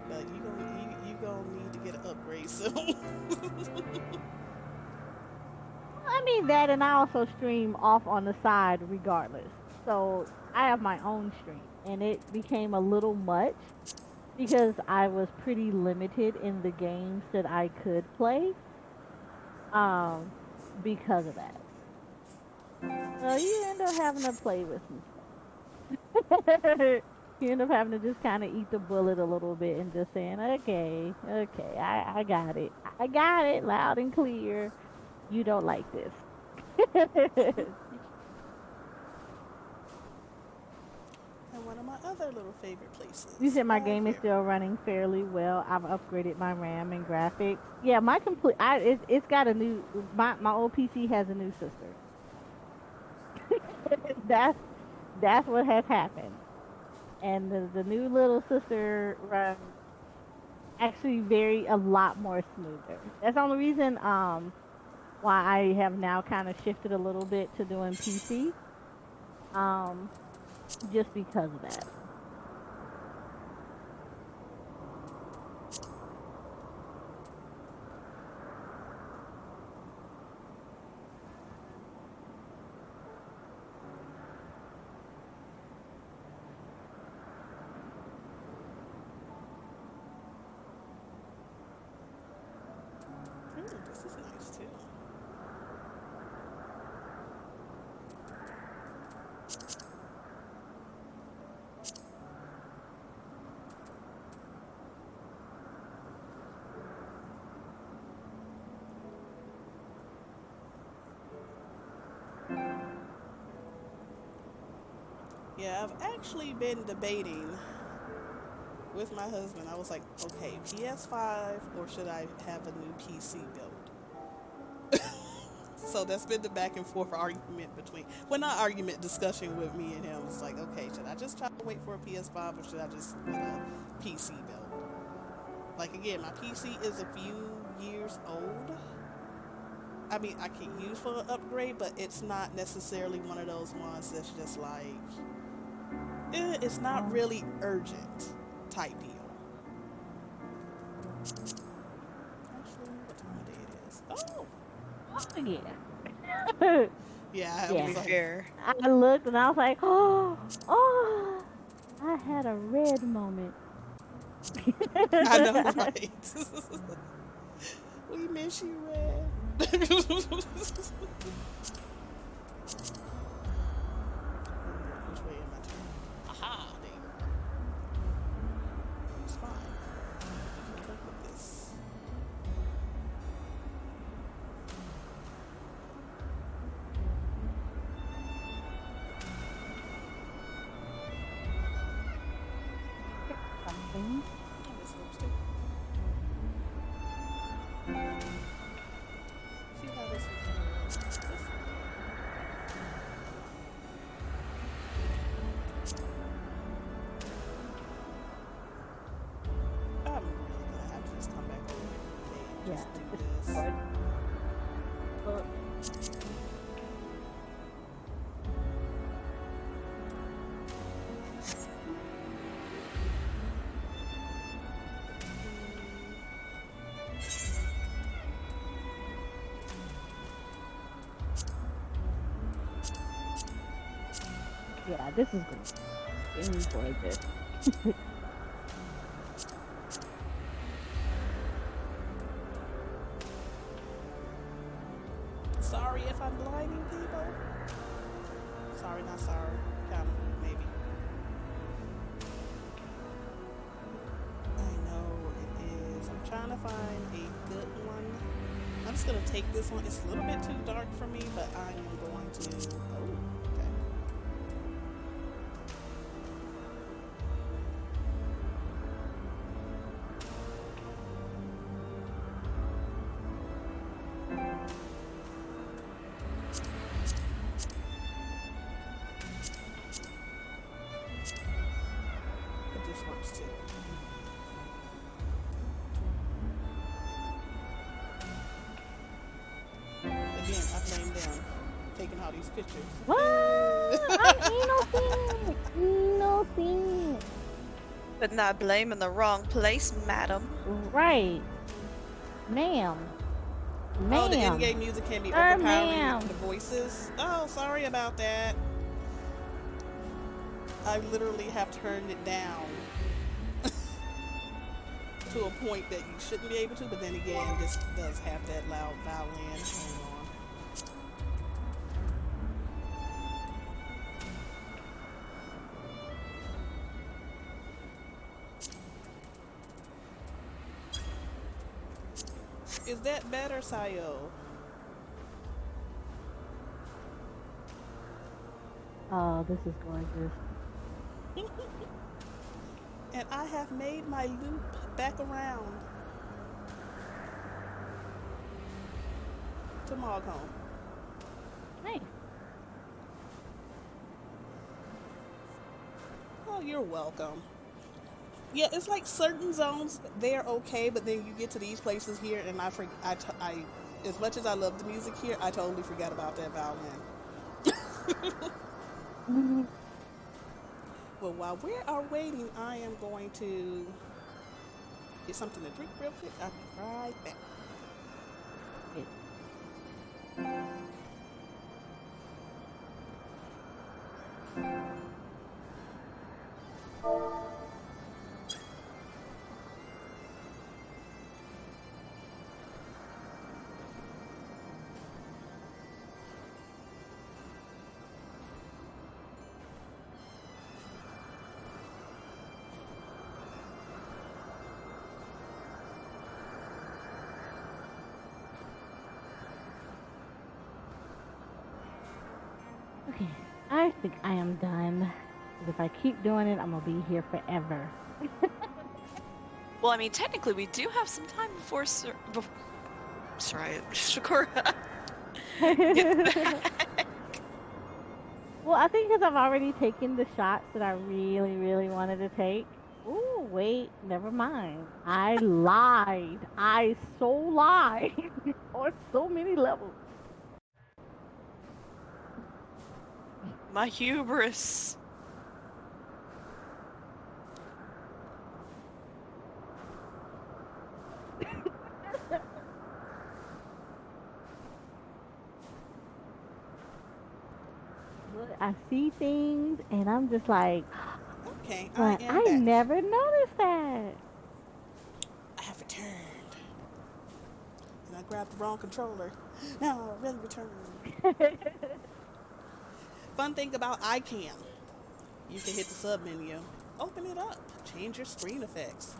[SPEAKER 1] But you gonna need to get an upgrade soon.
[SPEAKER 2] I mean that, and I also stream off on the side regardless. So I have my own stream, and it became a little much because I was pretty limited in the games that I could play. Um, because of that. So you end up having to play with some stuff. You end up having to just kind of eat the bullet a little bit and just saying, okay, okay, I got it. I got it loud and clear. You don't like this.
[SPEAKER 1] And one of my other little favorite places.
[SPEAKER 2] You said my
[SPEAKER 1] right
[SPEAKER 2] game is
[SPEAKER 1] here.
[SPEAKER 2] still running fairly well. I've upgraded my RAM and graphics. Yeah, my it's got a new my old PC has a new sister. that's that's what has happened. And the new little sister runs actually a lot more smoother. That's the only reason why I have now kind of shifted a little bit to doing PC. Um, just because of that.
[SPEAKER 1] Ooh, this is nice too. Yeah, I've actually been debating with my husband. I was like, okay, PS5 or should I have a new PC build? So that's been the back and forth argument between, well, not argument, discussion with me and him. It's like, okay, should I just try to wait for a PS5 or should I just get a PC build? Like, again, my PC is a few years old. I mean, I can use for an upgrade, but it's not necessarily one of those ones that's just like, it's not really urgent type deal. Actually, what time of day it is? Oh!
[SPEAKER 2] Oh yeah.
[SPEAKER 1] Yeah, I
[SPEAKER 2] Yeah.
[SPEAKER 1] was like,
[SPEAKER 3] Fair.
[SPEAKER 2] I looked and I was like, oh, I had a red moment.
[SPEAKER 1] I know, right? We miss you, Red. Which way am I turning? Aha, there you go. It's fine. We can work with this.
[SPEAKER 2] Something.
[SPEAKER 1] Oh, this works too. See how this is this way. I'm really gonna have to just come back over here
[SPEAKER 2] Yeah,
[SPEAKER 1] and just do
[SPEAKER 2] it's
[SPEAKER 1] this.
[SPEAKER 2] good. Look. Yeah, this is good. Enjoy this.
[SPEAKER 1] Sorry if I'm blinding people. Sorry, not sorry. Kind of, maybe. I know it is. I'm trying to find a good one. I'm just gonna take this one. It's a little bit too dark for me, but I am going to. Oh, okay. But this works too. Again, I blame them taking all these pictures.
[SPEAKER 2] What? I'm innocent. Innocent.
[SPEAKER 3] But not blame in the wrong place, madam.
[SPEAKER 2] Right. Ma'am. Ma'am.
[SPEAKER 1] Oh, the in-game music can be
[SPEAKER 2] Sir,
[SPEAKER 1] overpowering
[SPEAKER 2] ma'am.
[SPEAKER 1] the voices. Oh, sorry about that. I literally have turned it down to a point that you shouldn't be able to, but then again, this does have that loud violin going on. Is that better, Sayo?
[SPEAKER 2] Oh, this is gorgeous.
[SPEAKER 1] And I have made my loop back around to Mogholm.
[SPEAKER 2] Hey.
[SPEAKER 1] Oh, you're welcome. Yeah, it's like certain zones they're okay, but then you get to these places here, and I As much as I love the music here, I totally forgot about that violin. Well, while we are waiting, I am going to get something to drink real quick. I'll be right back.
[SPEAKER 2] Okay, I think I am done. 'Cause if I keep doing it, I'm gonna be here forever.
[SPEAKER 3] Well, I mean, technically, we do have some time before sorry, Shakura gets back.
[SPEAKER 2] Well, I think because I've already taken the shots that I really, really wanted to take. Ooh, wait, never mind. I lied. I so lied on so many levels.
[SPEAKER 3] My hubris.
[SPEAKER 2] Look, I see things and I'm just like,
[SPEAKER 1] Okay,
[SPEAKER 2] but
[SPEAKER 1] I am
[SPEAKER 2] I
[SPEAKER 1] back.
[SPEAKER 2] never noticed that.
[SPEAKER 1] I have returned. And I grabbed the wrong controller. No, I really returned. Fun thing about iCam, you can hit the sub menu, open it up, change your screen effects.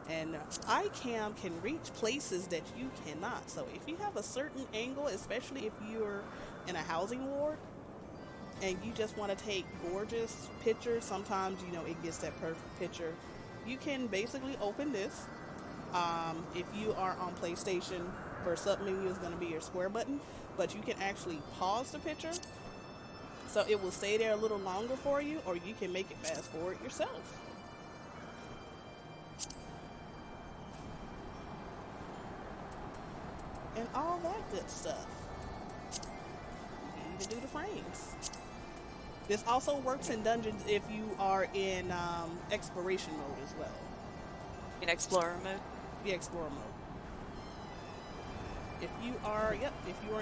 [SPEAKER 1] And iCam can reach places that you cannot. So if you have a certain angle, especially if you're in a housing ward, and you just want to take gorgeous pictures, sometimes, you know, it gets that perfect picture. You can basically open this. If you are on PlayStation, for sub menu is going to be your square button, but you can actually pause the picture. So it will stay there a little longer for you, or you can make it fast forward yourself. And all that good stuff. You can even do the frames. This also works in dungeons if you are in exploration mode as well.
[SPEAKER 3] In Explorer mode?
[SPEAKER 1] The Explorer mode. If you are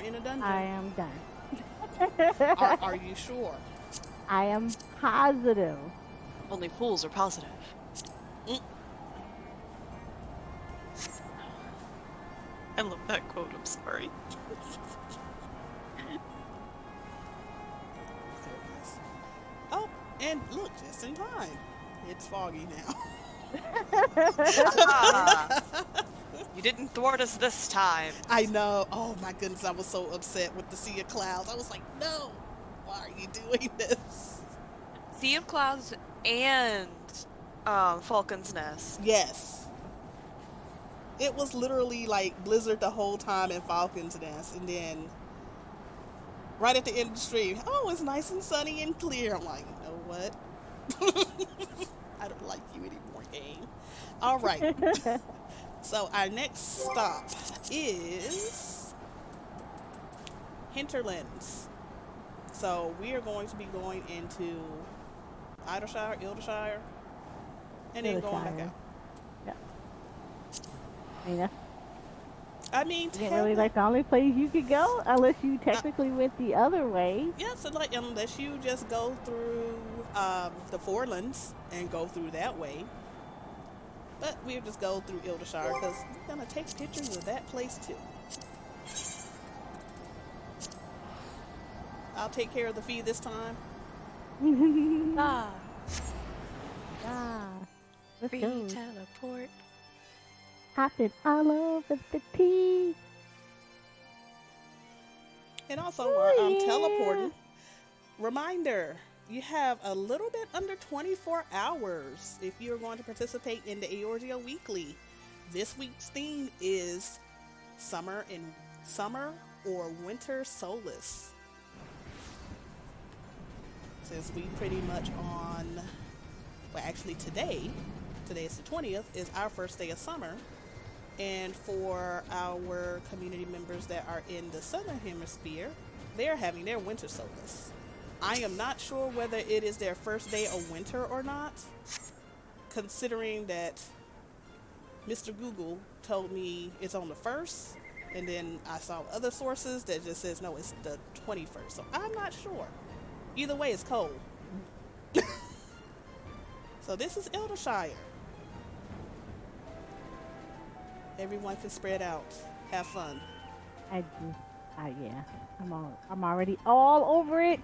[SPEAKER 1] in a dungeon.
[SPEAKER 2] I am done.
[SPEAKER 1] Are you sure?
[SPEAKER 2] I am positive.
[SPEAKER 3] Only fools are positive. I love that quote, I'm sorry.
[SPEAKER 1] Oh, and look, just in time. It's foggy now.
[SPEAKER 3] You didn't thwart us this time.
[SPEAKER 1] I know. Oh my goodness, I was so upset with the sea of clouds. I was like, no, why are you doing this?
[SPEAKER 3] Sea of Clouds and Falcon's Nest.
[SPEAKER 1] Yes. It was literally like Blizzard the whole time in Falcon's Nest, and then right at the end of the stream, oh, it's nice and sunny and clear. I'm like, you know what? I don't like you anymore, game. All right. So our next stop is Hinterlands. So we are going to be going into Eorzea, and then going back out.
[SPEAKER 2] Yeah. I mean,
[SPEAKER 1] It's
[SPEAKER 2] really like the only place you could go, unless you technically went the other way.
[SPEAKER 1] Yeah, so like unless you just go through the Forelands and go through that way. But we'll just go through Eorzea because we're gonna take pictures of that place too. I'll take care of the fee this time.
[SPEAKER 2] Let's
[SPEAKER 3] Free
[SPEAKER 2] go.
[SPEAKER 3] teleport.
[SPEAKER 2] Hopping all over the tea.
[SPEAKER 1] And also while I'm teleporting, reminder, you have a little bit under 24 hours if you're going to participate in the Eorzea Weekly. This week's theme is summer or winter solace. Since we pretty much today is the 20th, is our first day of summer. And for our community members that are in the southern hemisphere, they're having their winter solstice. I am not sure whether it is their first day of winter or not, considering that Mr. Google told me it's on the 1st, and then I saw other sources that just says no, it's the 21st. So I'm not sure. Either way, it's cold. So this is Eldershire. Everyone can spread out, have fun.
[SPEAKER 2] Yeah, I'm already all over it.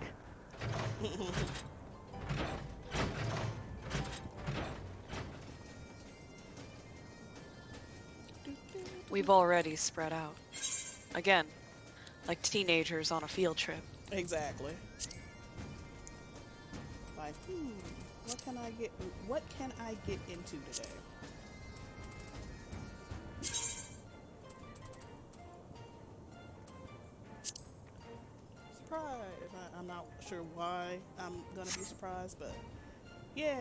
[SPEAKER 3] We've already spread out. Again, like teenagers on a field trip.
[SPEAKER 1] Exactly. Like, what can I get into today? Surprise! I'm not sure why I'm gonna be surprised, but yeah.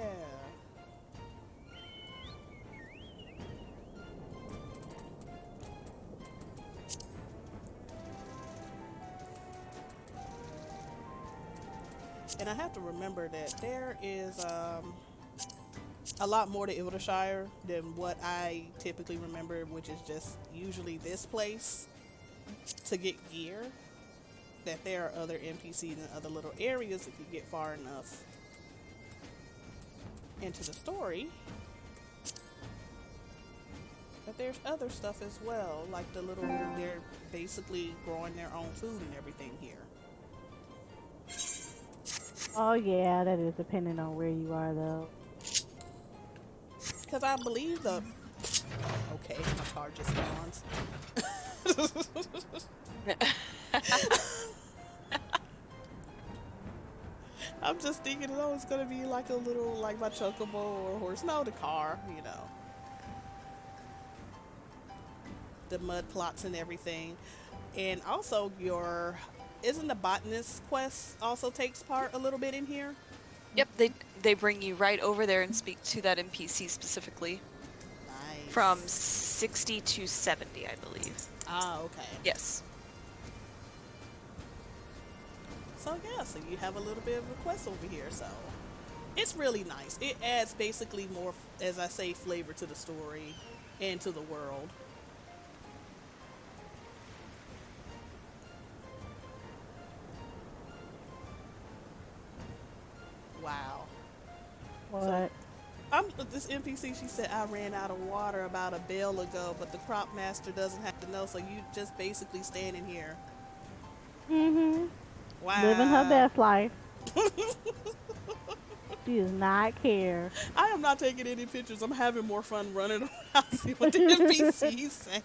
[SPEAKER 1] And I have to remember that there is a lot more to Eldershire than what I typically remember, which is just usually this place to get gear. That there are other NPCs and other little areas if you get far enough into the story. But there's other stuff as well, like they're basically growing their own food and everything here.
[SPEAKER 2] Oh yeah, that is depending on where you are though.
[SPEAKER 1] Because I believe okay, my car just spawns. I'm just thinking, oh, it's gonna be like a little, like my chocobo or horse. No, the car, you know. The mud plots and everything. And also isn't the botanist quest also takes part a little bit in here?
[SPEAKER 3] Yep, they bring you right over there and speak to that NPC specifically.
[SPEAKER 1] Nice.
[SPEAKER 3] From 60 to 70, I believe.
[SPEAKER 1] Ah, okay.
[SPEAKER 3] Yes.
[SPEAKER 1] So yeah, so you have a little bit of a quest over here, so it's really nice. It adds basically more, as I say, flavor to the story and to the world. Wow.
[SPEAKER 2] What?
[SPEAKER 1] So, this NPC, she said, I ran out of water about a bell ago, but the crop master doesn't have to know, so you just basically standing here.
[SPEAKER 2] Mm-hmm.
[SPEAKER 1] Wow.
[SPEAKER 2] Living her best life. She does not care.
[SPEAKER 1] I am not taking any pictures. I'm having more fun running around, see what the NPCs say.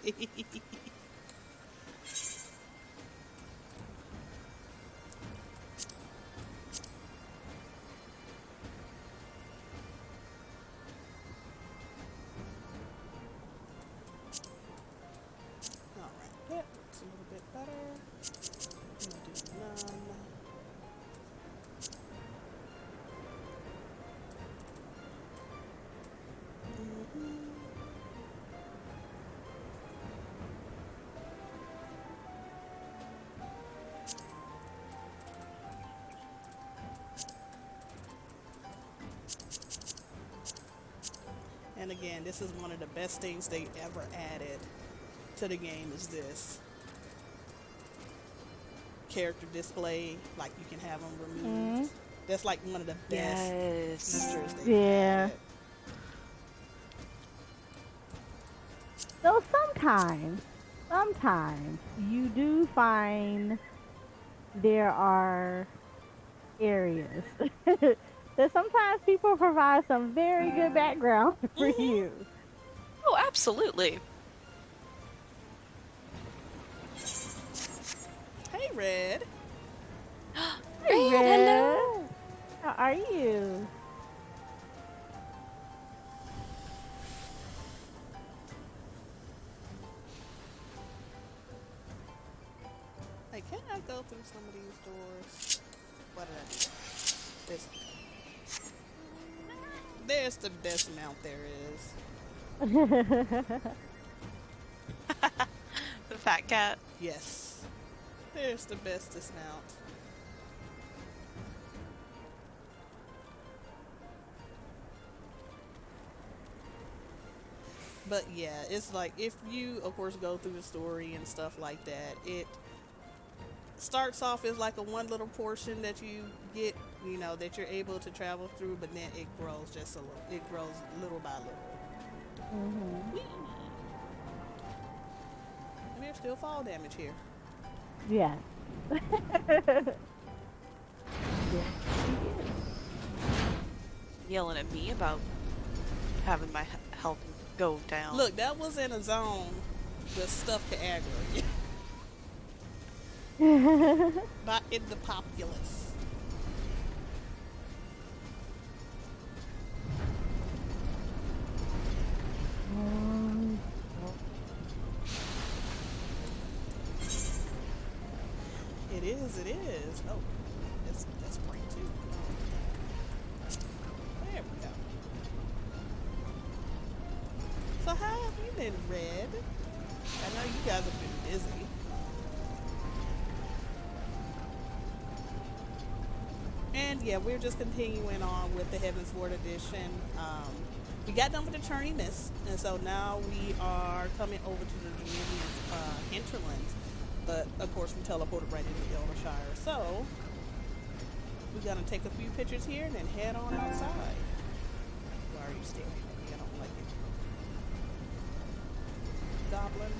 [SPEAKER 1] Alright, that looks a little bit better. I'm gonna do none. And again, this is one of the best things they ever added to the game is this character display. Like you can have them removed. That's like one of the best features they've added.
[SPEAKER 2] So sometimes you do find there are areas that sometimes people provide some very good background for you.
[SPEAKER 3] Oh, absolutely.
[SPEAKER 1] Hey, Red.
[SPEAKER 2] Hey, Red.
[SPEAKER 3] Hello.
[SPEAKER 2] How are you?
[SPEAKER 1] Hey, can I go through some of these doors? What did I do? This. There's the best mount there is.
[SPEAKER 3] fat cat.
[SPEAKER 1] Yes. There's the bestest mount. But yeah, it's like if you, of course, go through the story and stuff like that, it starts off as like a one little portion that you get, you know, that you're able to travel through, but then it grows just a little. It grows little by little.
[SPEAKER 2] Mm-hmm.
[SPEAKER 1] And there's still fall damage here.
[SPEAKER 2] Yes. Yes.
[SPEAKER 3] Yelling at me about having my health go down.
[SPEAKER 1] Look, that was in a zone where stuff could aggro you. Not in the populace. It is, it is. Oh, that's great too. There we go. So how have you been, Red? I know you guys have been busy. And yeah, we're just continuing on with the Heavensward edition. We got done with the Churning Mist, and so now we are coming over to the Dravanian Hinterlands. But of course, we teleported right into Eorzea. So we're gonna take a few pictures here and then head on outside. Why are you staring at me? I don't like it. Goblin.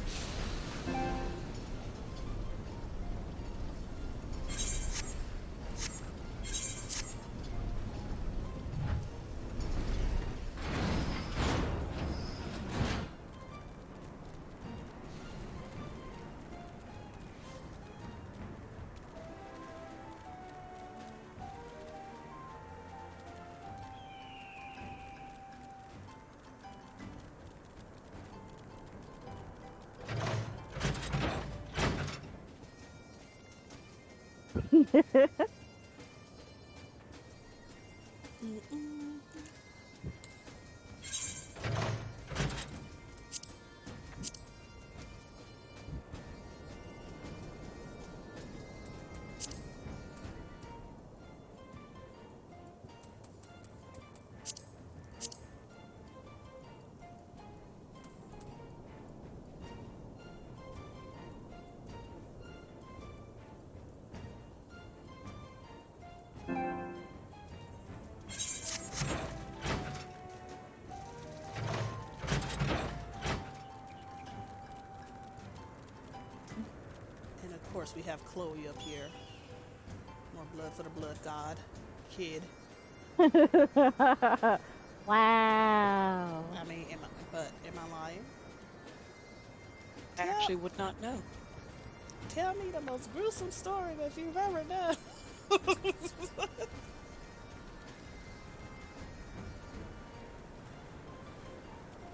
[SPEAKER 1] Of course, we have Chloe up here. More blood for the blood god. Kid.
[SPEAKER 2] Wow.
[SPEAKER 1] I mean, am I lying?
[SPEAKER 3] I actually would not know.
[SPEAKER 1] Tell me the most gruesome story that you've ever done.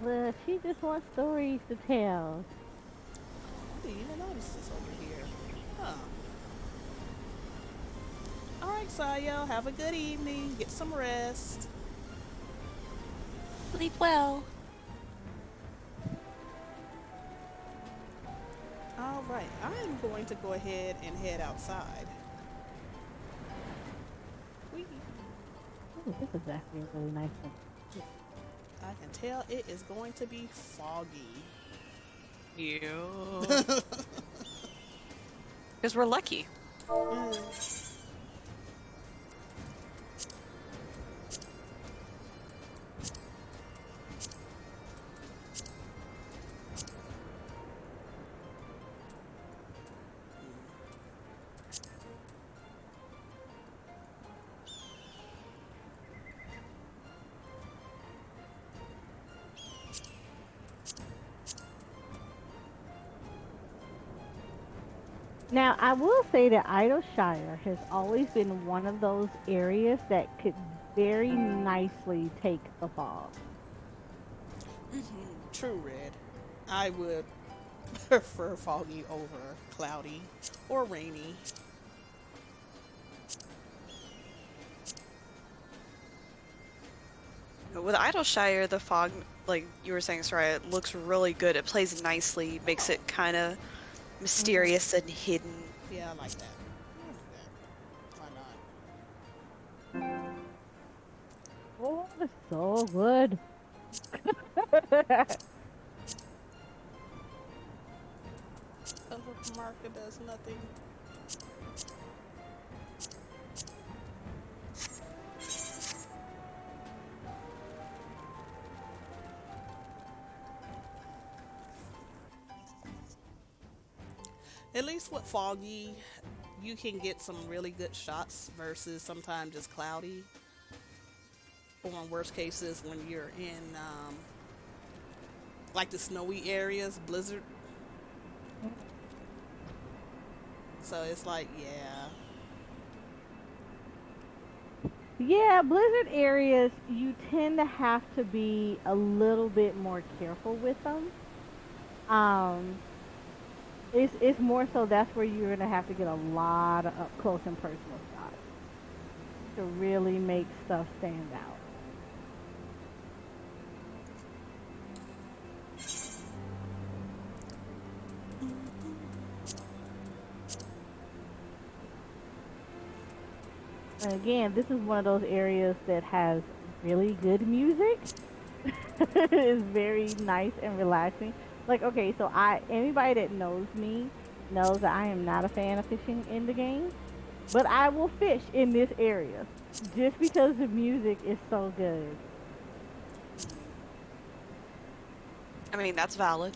[SPEAKER 2] Well, she just wants stories to tell.
[SPEAKER 1] I didn't even notice this over here. Huh. Alright, Sayo, have a good evening. Get some rest.
[SPEAKER 3] Sleep well.
[SPEAKER 1] Alright, I'm going to go ahead and head outside. Whee.
[SPEAKER 2] Ooh, this is actually a really nice one.
[SPEAKER 1] I can tell it is going to be foggy.
[SPEAKER 3] Yeah. Because we're lucky.
[SPEAKER 2] Now, I will say that Eorzea has always been one of those areas that could very nicely take the fog.
[SPEAKER 1] True, Red. I would prefer foggy over cloudy or rainy.
[SPEAKER 3] With Idleshire, the fog, like you were saying, Soraya, it looks really good. It plays nicely, makes it kind of Mysterious and hidden.
[SPEAKER 1] Yeah, I like that. I'll do that. Why not?
[SPEAKER 2] Oh, that's so good.
[SPEAKER 1] Marker does nothing. At least with foggy, you can get some really good shots versus sometimes just cloudy. Or in worst cases, when you're in like the snowy areas, blizzard. So it's like, yeah.
[SPEAKER 2] Yeah, blizzard areas, you tend to have to be a little bit more careful with them. Um, it's more so that's where you're gonna have to get a lot of up close and personal shots to really make stuff stand out. And again, this is one of those areas that has really good music. It's very nice and relaxing. Like, okay, so I anybody that knows me knows that I am not a fan of fishing in the game, but I will fish in this area just because the music is so good.
[SPEAKER 3] I mean, that's valid.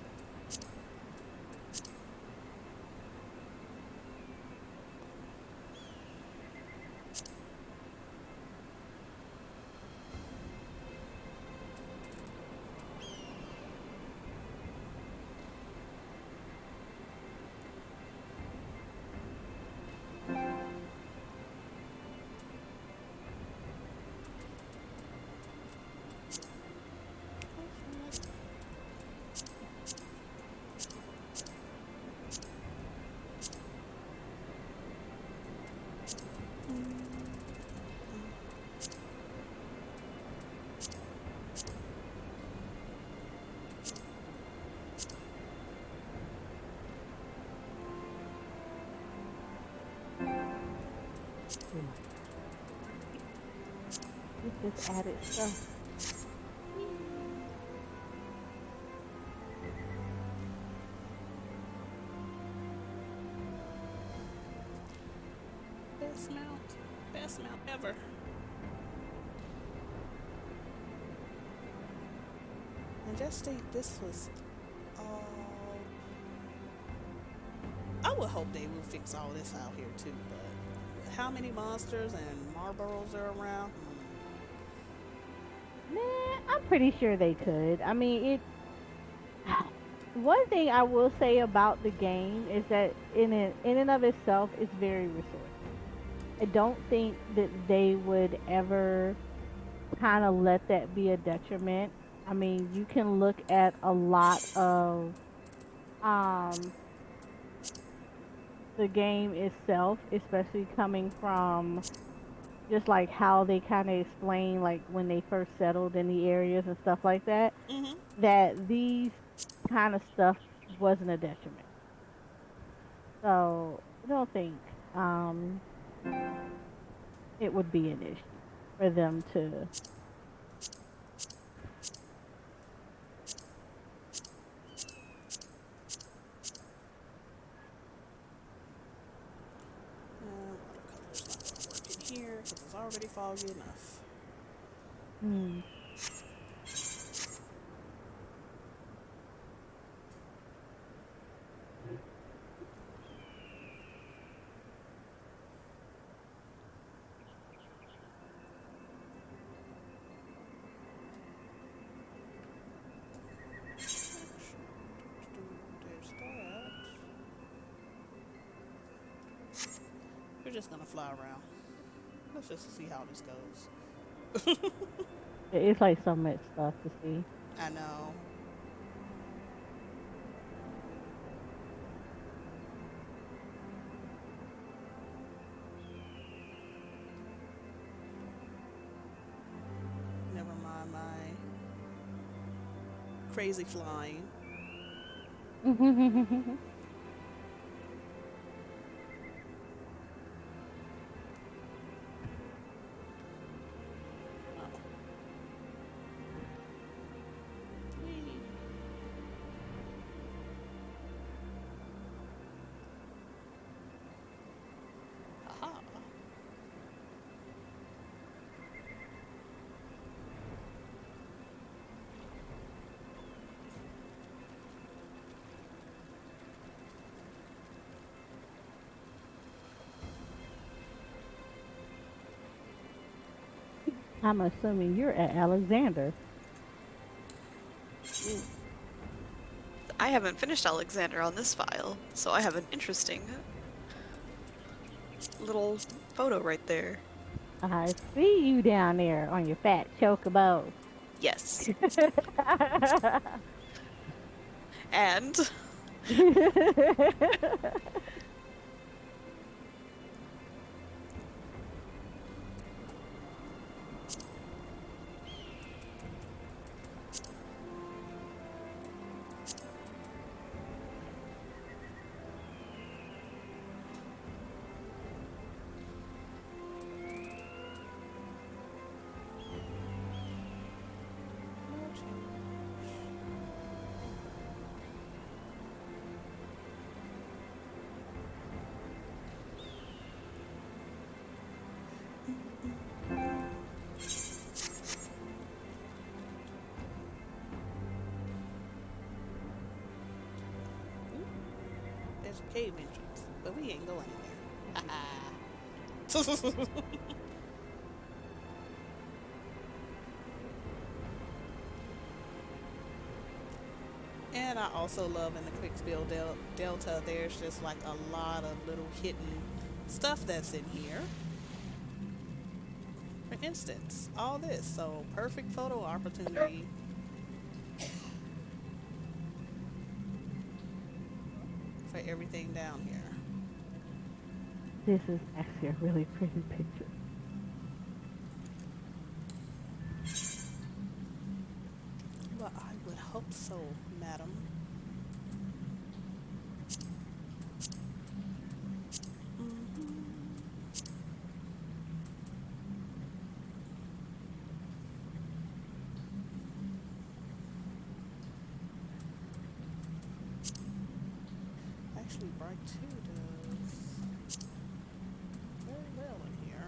[SPEAKER 2] It just added stuff.
[SPEAKER 1] Best mount. Best mount ever. And just think this was all. I would hope they will fix all this out here too, but how many monsters and Marlboros are around?
[SPEAKER 2] Nah, I'm pretty sure they could. I mean, it. One thing I will say about the game is that in and of itself, it's very resourceful. I don't think that they would ever kind of let that be a detriment. I mean, you can look at a lot of um the game itself, especially coming from just like how they kind of explain like when they first settled in the areas and stuff like that,
[SPEAKER 1] Mm-hmm.
[SPEAKER 2] that these kind of stuff wasn't a detriment. So I don't think it would be an issue for them to.
[SPEAKER 1] Watercolor's not gonna work in here because it's already foggy enough.
[SPEAKER 2] Hmm.
[SPEAKER 1] There's that. We're just gonna fly around. Let's just see how this goes.
[SPEAKER 2] It's like so much stuff to see.
[SPEAKER 1] I know. Never mind my crazy flying.
[SPEAKER 2] I'm assuming you're at Alexander.
[SPEAKER 1] Mm.
[SPEAKER 3] I haven't finished Alexander on this file, so I have an interesting little photo right there.
[SPEAKER 2] I see you down there on your fat chocobo.
[SPEAKER 3] Yes. And
[SPEAKER 1] There's a cave entrance, but we ain't going in there. And I also love in the Quickspill Delta, there's just like a lot of little hidden stuff that's in here. For instance, all this. So, perfect photo opportunity. For everything down here.
[SPEAKER 2] This is actually a really pretty picture.
[SPEAKER 1] Well, I would hope so, madam. Actually, Bright 2 does very well in here.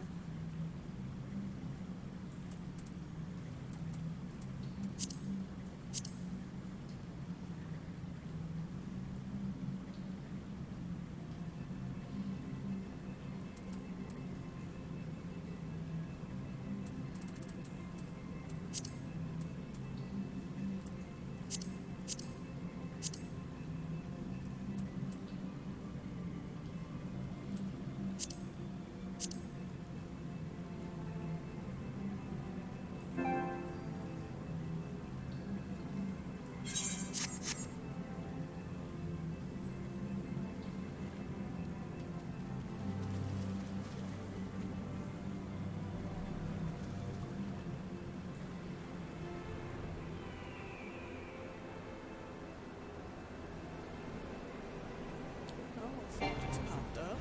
[SPEAKER 1] Oh, food just popped up.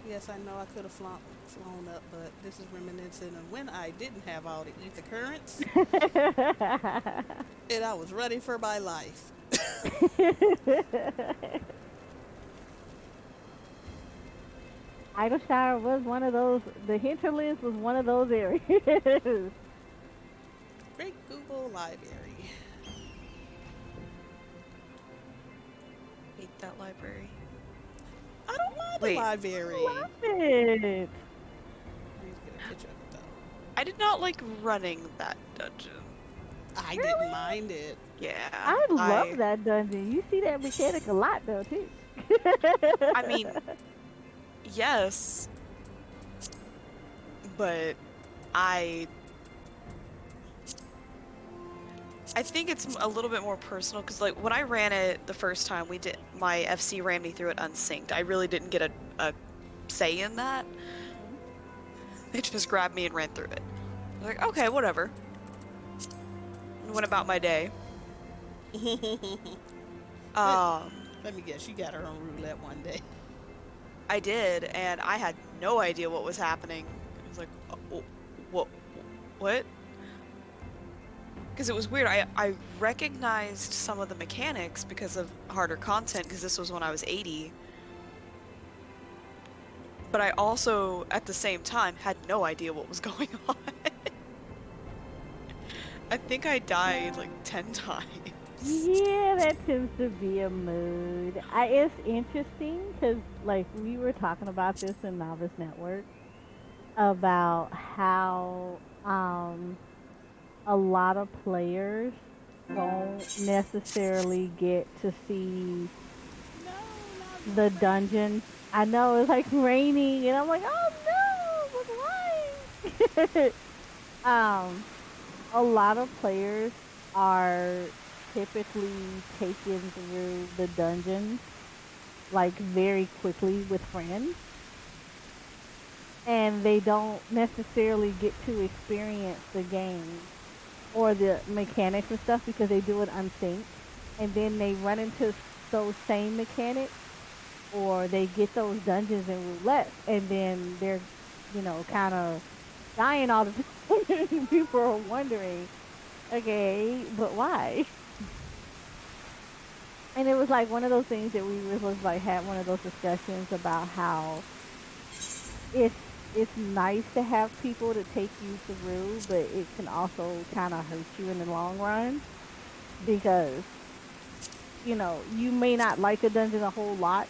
[SPEAKER 1] Yes, I know I could have flown up, but this is reminiscent of when I didn't have all the ether currents and I was running for my life.
[SPEAKER 2] Idleshire was one of those, the Hinterlands was one of those areas.
[SPEAKER 1] Great Google Library.
[SPEAKER 3] hate that library.
[SPEAKER 1] I don't mind the
[SPEAKER 3] Wait.
[SPEAKER 1] library.
[SPEAKER 2] Love it.
[SPEAKER 1] I need to get a picture of it though.
[SPEAKER 3] I did not like running that dungeon.
[SPEAKER 1] I
[SPEAKER 2] Really?
[SPEAKER 1] didn't mind it.
[SPEAKER 3] Yeah.
[SPEAKER 2] I love that dungeon. You see that mechanic a lot though too.
[SPEAKER 3] I mean, yes, but I think it's a little bit more personal because, like, when I ran it the first time, my FC ran me through it unsynced. I really didn't get a say in that. They just grabbed me and ran through it. I was like, okay, whatever. And went about my day.
[SPEAKER 1] Let me guess, you got her on roulette one day.
[SPEAKER 3] I did, and I had no idea what was happening. I was like, what? Because it was weird. I recognized some of the mechanics because of harder content, because this was when I was 80. But I also, at the same time, had no idea what was going on. I think I died like 10 times.
[SPEAKER 2] Yeah, that tends to be a mood. It's interesting because, like, we were talking about this in Novice Network about how a lot of players don't necessarily get to see
[SPEAKER 1] No, not more
[SPEAKER 2] the
[SPEAKER 1] rain.
[SPEAKER 2] dungeons. I know it's like raining, and I'm like, oh no, but why? A lot of players are typically taken through the dungeons like very quickly with friends, and they don't necessarily get to experience the game or the mechanics and stuff because they do it unsynced, and then they run into those same mechanics or they get those dungeons and roulette, and then they're, kind of dying all the time. People are wondering, okay, but why? And it was like one of those things that was like had one of those discussions about how it's it's nice to have people to take you through, but it can also kind of hurt you in the long run because you may not like a dungeon a whole lot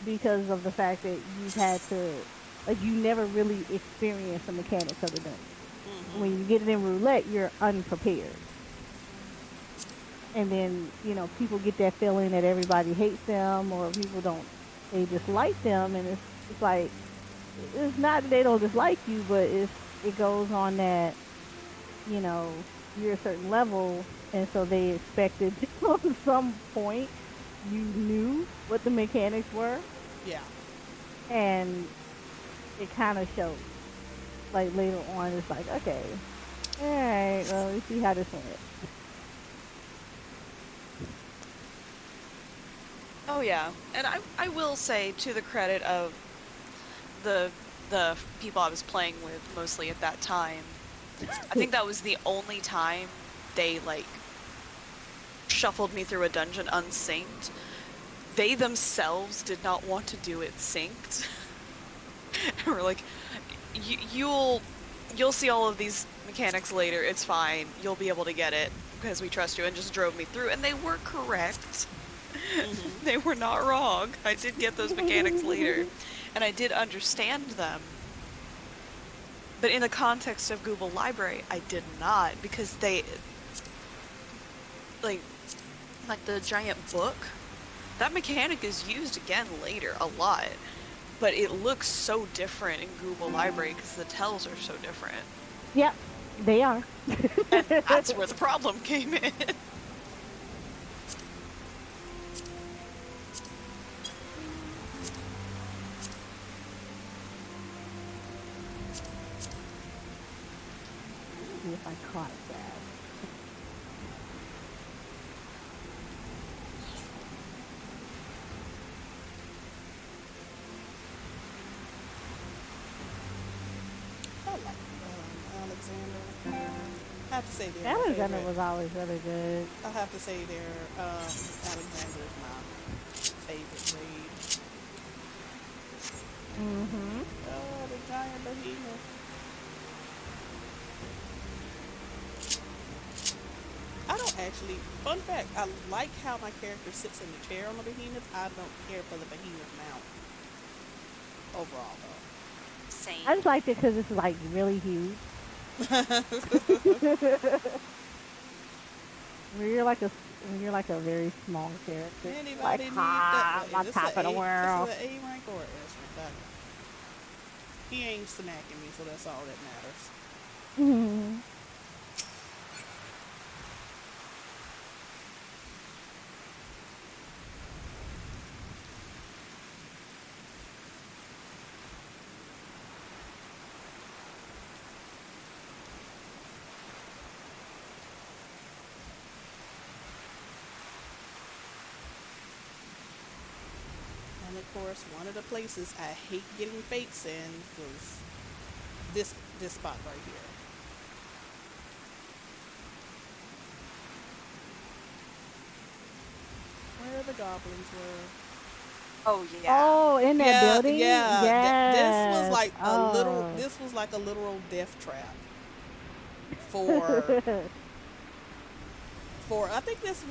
[SPEAKER 2] because of the fact that you've had to, like, you never really experienced the mechanics of the dungeon. When you get it in roulette, you're unprepared. And then, people get that feeling that everybody hates them or people don't, they dislike them. And it's like, it's not that they don't dislike you, but it goes on that, you're a certain level. And so they expected at some point you knew what the mechanics were.
[SPEAKER 1] Yeah.
[SPEAKER 2] And it kind of shows. Like later on, it's like, okay, all right, well, let's see how this went.
[SPEAKER 3] Oh yeah, and I will say, to the credit of the people I was playing with mostly at that time, I think that was the only time they like shuffled me through a dungeon unsynced. They themselves did not want to do it synced. And we're like, you'll see all of these mechanics later. It's fine. You'll be able to get it because we trust you, and just drove me through. And they were correct. They were not wrong. I did get those mechanics later, and I did understand them. But in the context of Google Library, I did not, because they, like the giant book, that mechanic is used again later a lot, but it looks so different in Google Library because the tells are so different.
[SPEAKER 2] Yep, they are.
[SPEAKER 3] And that's where the problem came in.
[SPEAKER 2] See if I caught that.
[SPEAKER 1] I like Alexander. I have to say they're my
[SPEAKER 2] Alexander
[SPEAKER 1] favorite.
[SPEAKER 2] was always really good.
[SPEAKER 1] I have to say Alexander is my favorite raid. Oh, the giant behemoth. I don't actually. Fun fact: I like how my character sits in the chair on the behemoth. I don't care for the behemoth mount overall,
[SPEAKER 3] Same.
[SPEAKER 2] I just liked it because it's like really huge.
[SPEAKER 1] though.
[SPEAKER 2] When you're like a very small character, like,
[SPEAKER 1] Anybody need that?
[SPEAKER 2] I'm on
[SPEAKER 1] This is
[SPEAKER 2] top of the world.
[SPEAKER 1] This is an A rank or S rank. He ain't smacking me, so that's all that matters.
[SPEAKER 2] Mhm.
[SPEAKER 1] And of course, one of the places I hate getting fates in was this spot right here. Where the goblins were.
[SPEAKER 3] Oh yeah.
[SPEAKER 2] Oh, in that
[SPEAKER 1] Yeah,
[SPEAKER 2] building?
[SPEAKER 1] yeah. This was
[SPEAKER 2] Yes.
[SPEAKER 1] like a little.
[SPEAKER 2] Oh.
[SPEAKER 1] This was like a literal death trap for I think this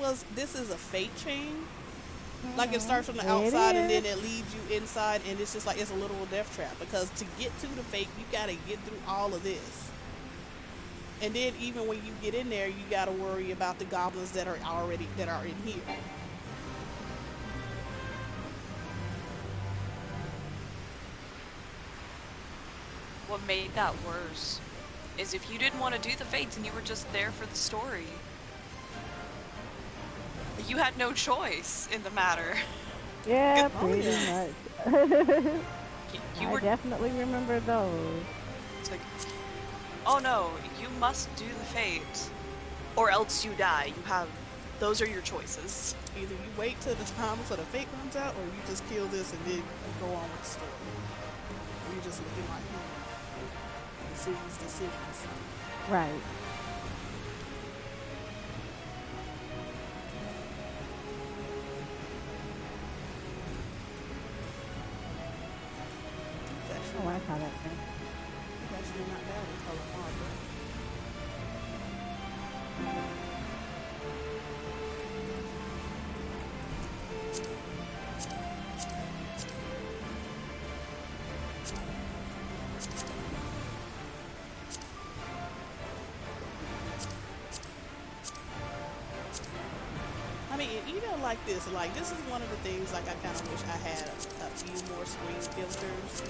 [SPEAKER 1] is a fate chain. Like it starts from the outside and then it leads you inside, and it's just like it's a literal death trap, because to get to the fate you gotta get through all of this. And then even when you get in there, you gotta worry about the goblins that are in here.
[SPEAKER 3] What made that worse is if you didn't want to do the fates and you were just there for the story, you had no choice in the matter.
[SPEAKER 2] Yeah, pretty much. I definitely remember those.
[SPEAKER 3] It's like, oh no, you must do the fate, or else you die. Those are your choices.
[SPEAKER 1] Either you wait till the time so the fate runs out, or you just kill this and then you go on with the story. Or you just looking like decisions.
[SPEAKER 2] Right. Oh, I saw that thing.
[SPEAKER 1] It's actually not bad in color marker. I mean, even like this is one of the things, like, I kind of wish I had a few more screen filters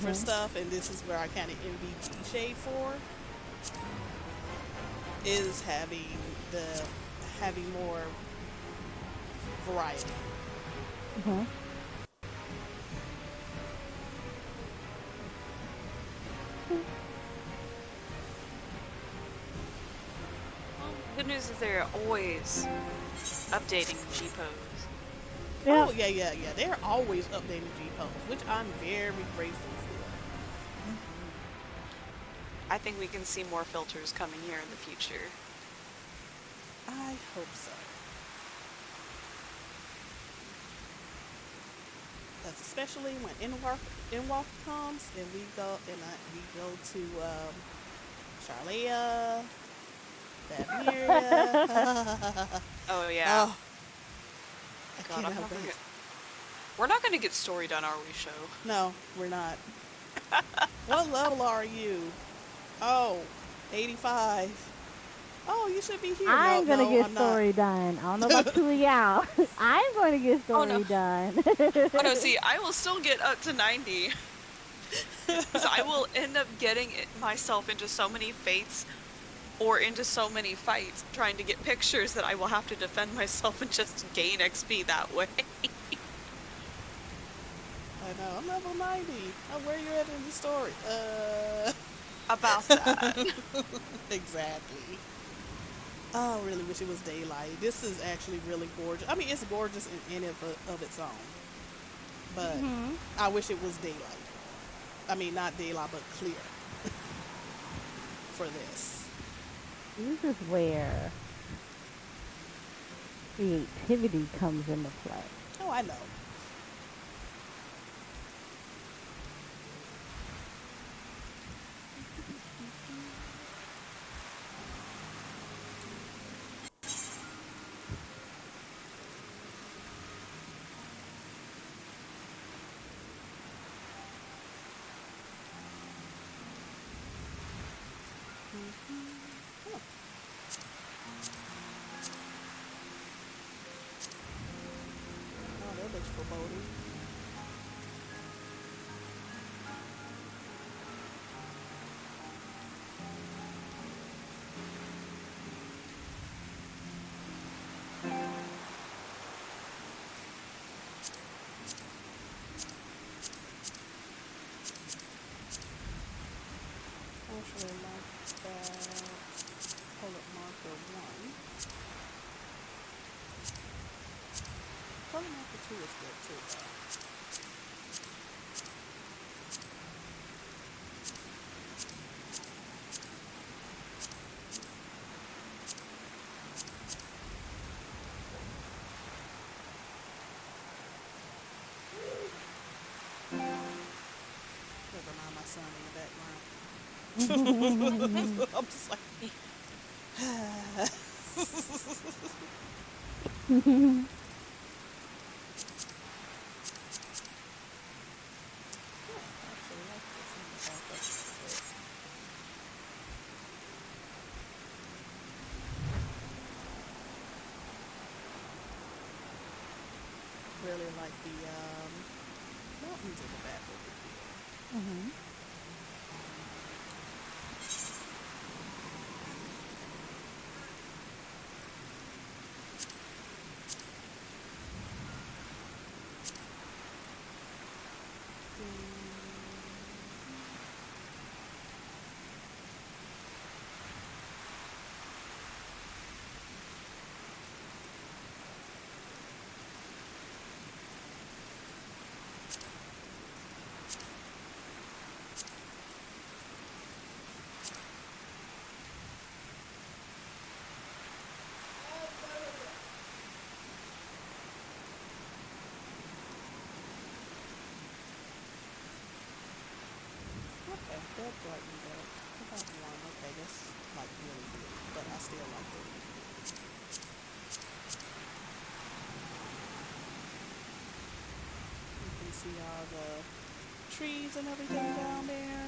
[SPEAKER 1] for stuff, and this is where I kind of envy G-Shade for, is having more variety.
[SPEAKER 3] Good news is they're always updating G-pose.
[SPEAKER 2] Yeah.
[SPEAKER 1] Oh, yeah. They're always updating G-pose, which I'm very grateful for.
[SPEAKER 3] I think we can see more filters coming here in the future.
[SPEAKER 1] I hope so. Because especially when Inwalk comes and we go to Charlea, Valkyria.
[SPEAKER 3] Oh yeah.
[SPEAKER 1] Oh,
[SPEAKER 3] God, we're not gonna get story done, are we, show?
[SPEAKER 1] No, we're not. What level are you? Oh, 85. Oh, you should be here.
[SPEAKER 2] I'm gonna get story done. I don't know about two of y'all. I'm going to get story done.
[SPEAKER 3] Oh no, see, I will still get up to 90. Because I will end up getting myself into so many fates or into so many fights trying to get pictures that I will have to defend myself and just gain XP that way.
[SPEAKER 1] I know, I'm level 90. Oh, where you at in the story?
[SPEAKER 3] About that.
[SPEAKER 1] Exactly. Oh, I really wish it was daylight. This is actually really gorgeous. I mean, it's gorgeous in of its own. But I wish it was daylight. I mean, not daylight, but clear. For this.
[SPEAKER 2] This is where creativity comes into play.
[SPEAKER 1] Oh, I know. Oh, that looks foreboding. Actually, like that. Pull up marker 1. Pull up marker 2 is good too, though. Never mind my son in the background. I'm just like, actually like this one back up a bit. Really like the mountains in the back over here.
[SPEAKER 2] Mhm.
[SPEAKER 1] Okay, that brightened up. About one. Okay, that's like really good, but I still like it. You can see all the trees and everything down there.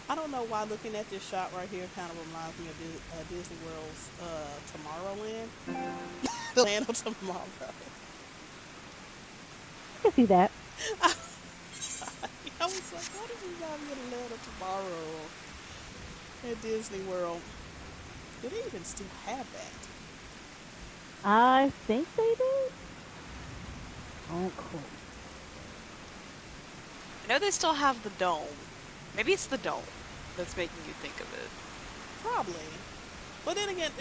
[SPEAKER 1] I don't know why looking at this shot right here kind of reminds me of Disney World's Tomorrowland. The land of tomorrow.
[SPEAKER 2] I can see that.
[SPEAKER 1] I was like, why did you got me in the land of tomorrow at Disney World? Do they even still have that?
[SPEAKER 2] I think they do. Oh, cool.
[SPEAKER 3] I know they still have the dome. Maybe it's the dome that's making you think of it.
[SPEAKER 1] Probably. But then again,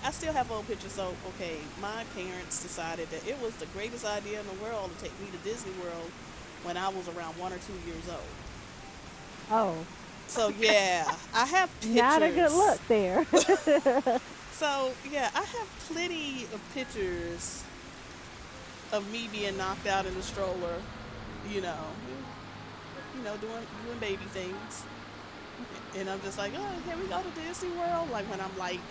[SPEAKER 1] I still have old pictures. So, okay, my parents decided that it was the greatest idea in the world to take me to Disney World when I was around 1 or 2 years old.
[SPEAKER 2] Oh.
[SPEAKER 1] So, yeah, I have pictures.
[SPEAKER 2] Not a good look there.
[SPEAKER 1] So, yeah, I have plenty of pictures of me being knocked out in the stroller, you know, doing baby things. And I'm just like, oh, here we go to Disney World. Like when I'm like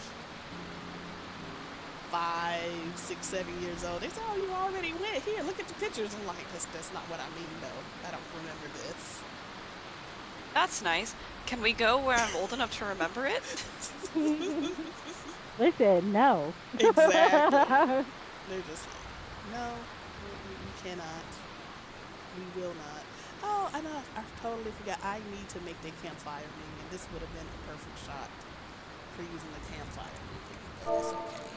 [SPEAKER 1] 5, 6, 7 years old. They say, oh, you already went. Here, look at the pictures. I'm like, that's not what I mean, though. I don't remember this.
[SPEAKER 3] That's nice. Can we go where I'm old enough to remember it?
[SPEAKER 2] They said no.
[SPEAKER 1] Exactly. They're just like, no, we cannot. We will not. Oh, I know. I totally forgot. I need to make the campfire ring, and this would have been a perfect shot for using the campfire ring. But it's okay.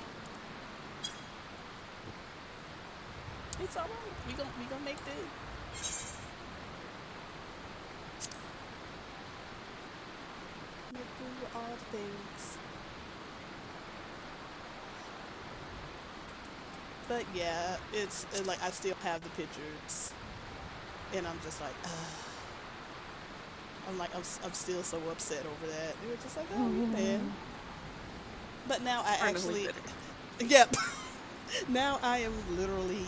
[SPEAKER 1] It's all right. We gonna make do. Make do with all the things. But yeah, it's like I still have the pictures, and I'm just like, I'm still so upset over that. They were just like, oh, you been. But now I actually, yep. Now I am literally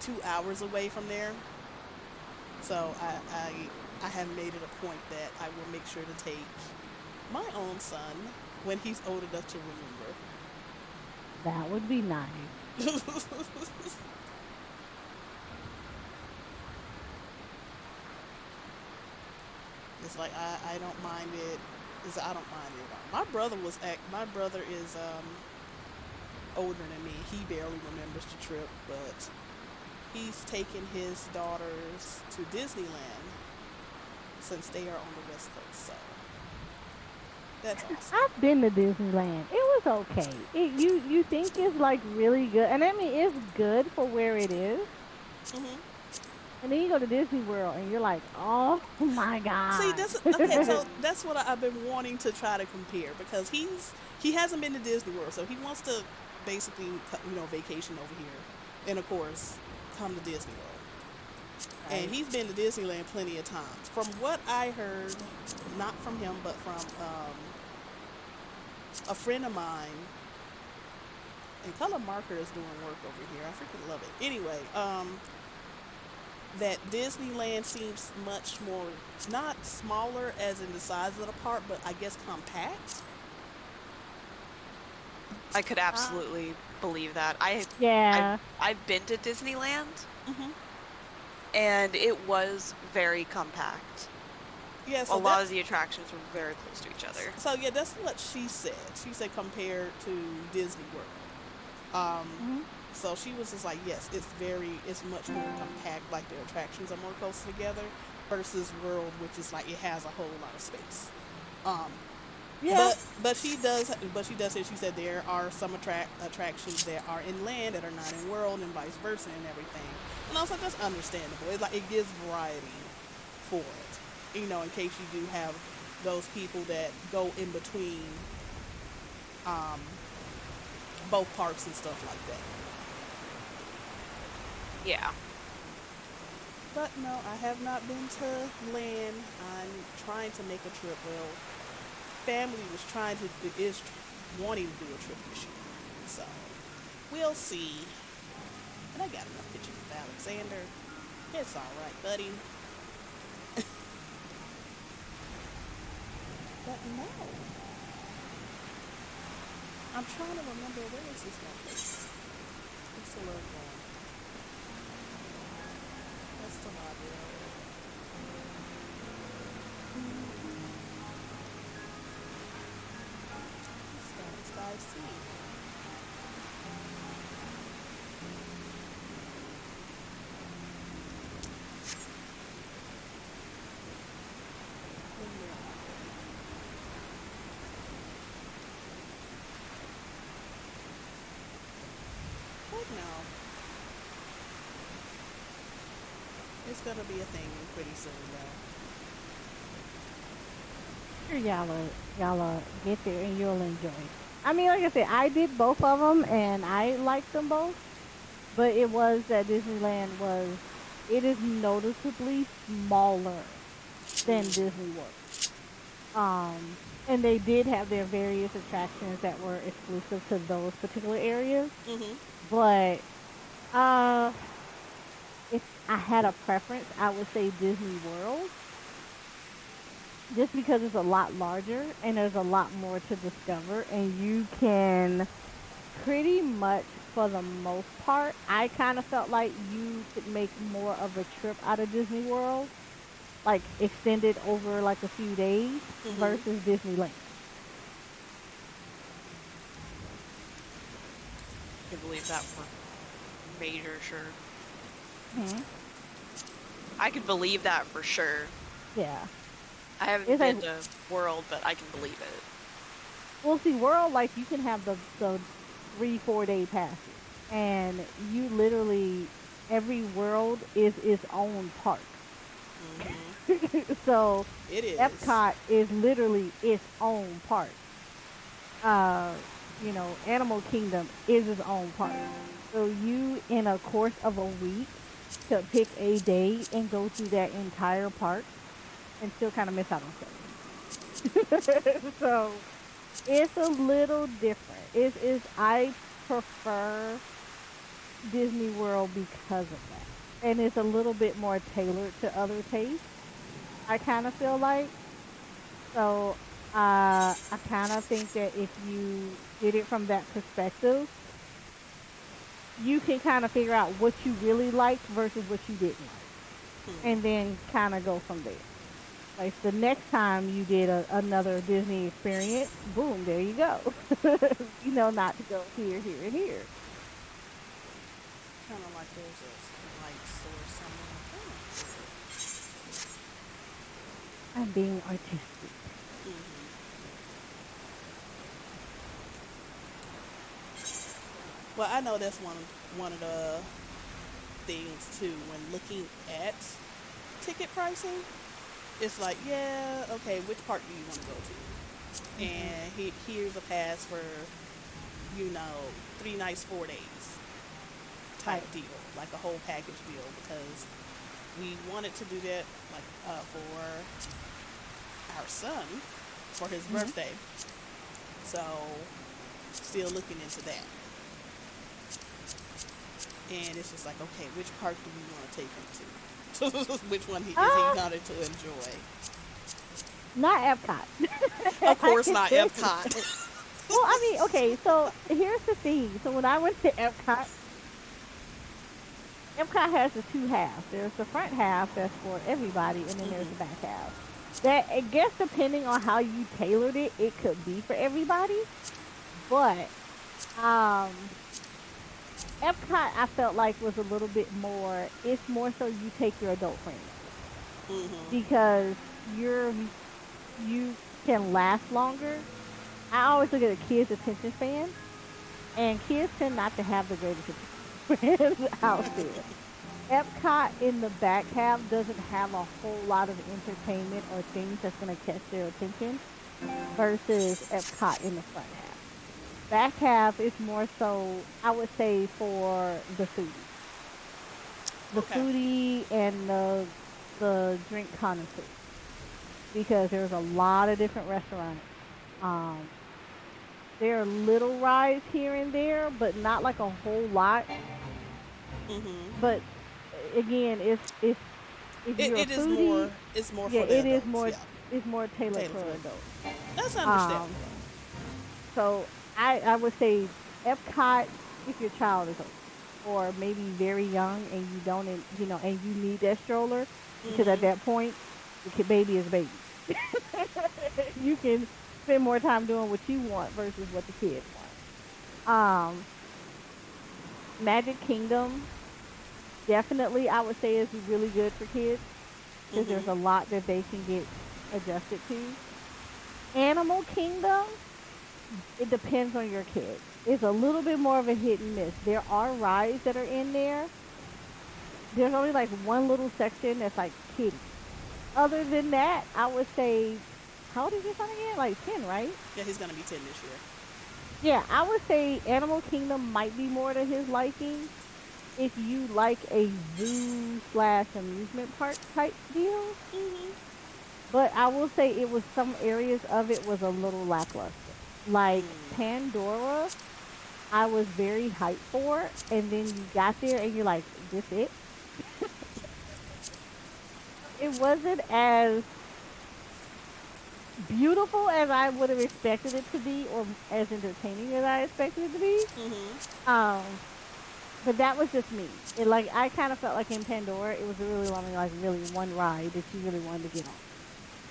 [SPEAKER 1] 2 hours away from there, so I have made it a point that I will make sure to take my own son when he's old enough to remember.
[SPEAKER 2] That would be nice.
[SPEAKER 1] It's like I don't mind it. I don't mind it at all. My brother is older than me. He barely remembers the trip, but he's taken his daughters to Disneyland since they are on the West Coast. So that's awesome.
[SPEAKER 2] I've been to Disneyland. It was okay. You think it's like really good, and I mean it's good for where it is.
[SPEAKER 1] Hmm.
[SPEAKER 2] And then you go to Disney World, and you're like, oh my
[SPEAKER 1] See,
[SPEAKER 2] god.
[SPEAKER 1] that's okay. So that's what I've been wanting to try to compare because he hasn't been to Disney World, so he wants to basically vacation over here, and of course come to Disney World. And
[SPEAKER 2] Right.
[SPEAKER 1] he's been to Disneyland plenty of times. From what I heard, not from him, but from a friend of mine, and Color Marker is doing work over here. I freaking love it. Anyway, that Disneyland seems much more, not smaller as in the size of the park, but I guess compact.
[SPEAKER 3] I could absolutely believe that.
[SPEAKER 2] Yeah.
[SPEAKER 3] I've been to Disneyland,
[SPEAKER 1] Hmm.
[SPEAKER 3] and it was very compact.
[SPEAKER 1] Yeah,
[SPEAKER 3] A
[SPEAKER 1] so
[SPEAKER 3] lot of the attractions were very close to each other.
[SPEAKER 1] so yeah, that's what she said. She said compared to Disney World. Um,
[SPEAKER 2] Hmm.
[SPEAKER 1] so she was just like, yes, it's much more compact. Like the attractions are more close together versus World, which is like it has a whole lot of space. Um,
[SPEAKER 2] Yeah.
[SPEAKER 1] but she does say she said there are some attractions that are in land that are not in World and vice versa and everything. And I was like, that's understandable. It gives variety for it. In case you do have those people that go in between um, both parks and stuff like that.
[SPEAKER 3] Yeah.
[SPEAKER 1] But no, I have not been to land. I'm trying to make a trip. Well, family is wanting to do a trip this year. So we'll see. And I got enough pictures of Alexander. It's all right, buddy. But no. I'm trying to remember where is this one place? It's a little one. That's the library. Sky Sea. But no. It's gonna be a thing pretty soon
[SPEAKER 2] Sure, y'all get there and you'll enjoy. I mean, like I said, I did both of them and I liked them both. But it was that Disneyland was, it is noticeably smaller than Disney World. And they did have their various attractions that were exclusive to those particular areas.
[SPEAKER 1] though. Mm-hmm.
[SPEAKER 2] But uh, if I had a preference, I would say Disney World, just because it's a lot larger and there's a lot more to discover, and you can pretty much, for the most part, I kind of felt like you could make more of a trip out of Disney World, like extended over like a few days
[SPEAKER 1] Mm-hmm.
[SPEAKER 2] versus Disneyland.
[SPEAKER 3] I can believe that for major sure.
[SPEAKER 2] Hmm.
[SPEAKER 3] I can believe that for sure.
[SPEAKER 2] Yeah.
[SPEAKER 3] I haven't
[SPEAKER 2] It's
[SPEAKER 3] been
[SPEAKER 2] like,
[SPEAKER 3] to World, but I can believe it.
[SPEAKER 2] well, see, World, like you can have the 3 4 day passes, and you literally every world is its own park.
[SPEAKER 1] Mm-hmm.
[SPEAKER 2] So
[SPEAKER 1] It is.
[SPEAKER 2] Epcot is literally its own park. Uh, Animal Kingdom is its own park. So you, in a course of a week, could pick a day and go through that entire park and still kind of miss out on stuff. So it's a little different. I prefer Disney World because of that, and it's a little bit more tailored to other tastes. I kind of feel like so. I kind of think that if you did it from that perspective, you can kind of figure out what you really liked versus what you didn't like, and
[SPEAKER 1] Hmm.
[SPEAKER 2] then kind of go from there. Like the next time you did another Disney experience, boom, there you go. Not to go here, here, and here.
[SPEAKER 1] Kind of like there's a light source somewhere.
[SPEAKER 2] I'm being artistic.
[SPEAKER 1] Well, I know that's one of the things too when looking at ticket pricing. It's like, yeah, okay, which park do you want to go to?
[SPEAKER 2] Mhm.
[SPEAKER 1] And here's a pass for 3 nights, 4 days type
[SPEAKER 2] Right.
[SPEAKER 1] deal, like a whole package deal, because we wanted to do that like for our son for his
[SPEAKER 2] Mhm.
[SPEAKER 1] birthday. So still looking into that. And it's just like, okay, which park do we want to take him to? Which one is he
[SPEAKER 2] Ah,
[SPEAKER 1] going to enjoy?
[SPEAKER 2] not Epcot.
[SPEAKER 1] Of
[SPEAKER 2] I
[SPEAKER 1] course
[SPEAKER 2] can
[SPEAKER 1] not
[SPEAKER 2] tell you.
[SPEAKER 1] Epcot.
[SPEAKER 2] Well, I mean, okay, so here's the thing. So when I went to Epcot, Epcot has the two halves. There's the front half that's for everybody, and then there's the back half. That I guess depending on how you tailored it, it could be for everybody. But um Epcot I felt like was a little bit more it's more so you take your adult friends because you can last longer. I always look at a kid's attention span, and kids tend not to have the greatest attention span out there. Epcot in the back half doesn't have a whole lot of entertainment or things that's going to catch their attention versus Epcot in the front half. Back half is more so, I would say, for the
[SPEAKER 1] Okay.
[SPEAKER 2] foodie and the drink connoisseur, because there's a lot of different restaurants. Um, there are little rides here and there, but not like a whole lot.
[SPEAKER 1] Mm-hmm.
[SPEAKER 2] But again, it's if you're a
[SPEAKER 1] It is
[SPEAKER 2] foodie,
[SPEAKER 1] more. It's more
[SPEAKER 2] yeah,
[SPEAKER 1] for the
[SPEAKER 2] it is
[SPEAKER 1] adults.
[SPEAKER 2] more
[SPEAKER 1] Yeah,
[SPEAKER 2] it's more tailored
[SPEAKER 1] Taylor
[SPEAKER 2] for
[SPEAKER 1] for
[SPEAKER 2] adults.
[SPEAKER 1] that's
[SPEAKER 2] Um,
[SPEAKER 1] understandable.
[SPEAKER 2] so I would say Epcot if your child is old or maybe very young and you don't and you need that stroller, because at
[SPEAKER 1] Mm-hmm.
[SPEAKER 2] that point the baby is a baby. You can spend more time doing what you want versus what the kid wants. Um, Magic Kingdom definitely I would say is really good for kids because there's
[SPEAKER 1] Mm-hmm.
[SPEAKER 2] a lot that they can get adjusted to. Animal Kingdom, it depends on your kid. It's a little bit more of a hit and miss. There are rides that are in there. There's only like one little section that's like kiddie. Other than that, I would say, how old is your son again? Like 10, right?
[SPEAKER 1] Yeah, he's gonna be 10 this year.
[SPEAKER 2] Yeah, I would say Animal Kingdom might be more to his liking if you like a zoo slash amusement park type deal.
[SPEAKER 1] Mm-hmm.
[SPEAKER 2] But I will say it was some areas of it was a little lackluster. Like Pandora, I was very hyped for, and then you got there and you're like, this it? It wasn't as beautiful as I would have expected it to be, or as entertaining as I expected it to be.
[SPEAKER 1] Mm-hmm.
[SPEAKER 2] Um, but that was just me. It like I kind of felt like in Pandora, it was really only like really one ride that you really wanted to get on,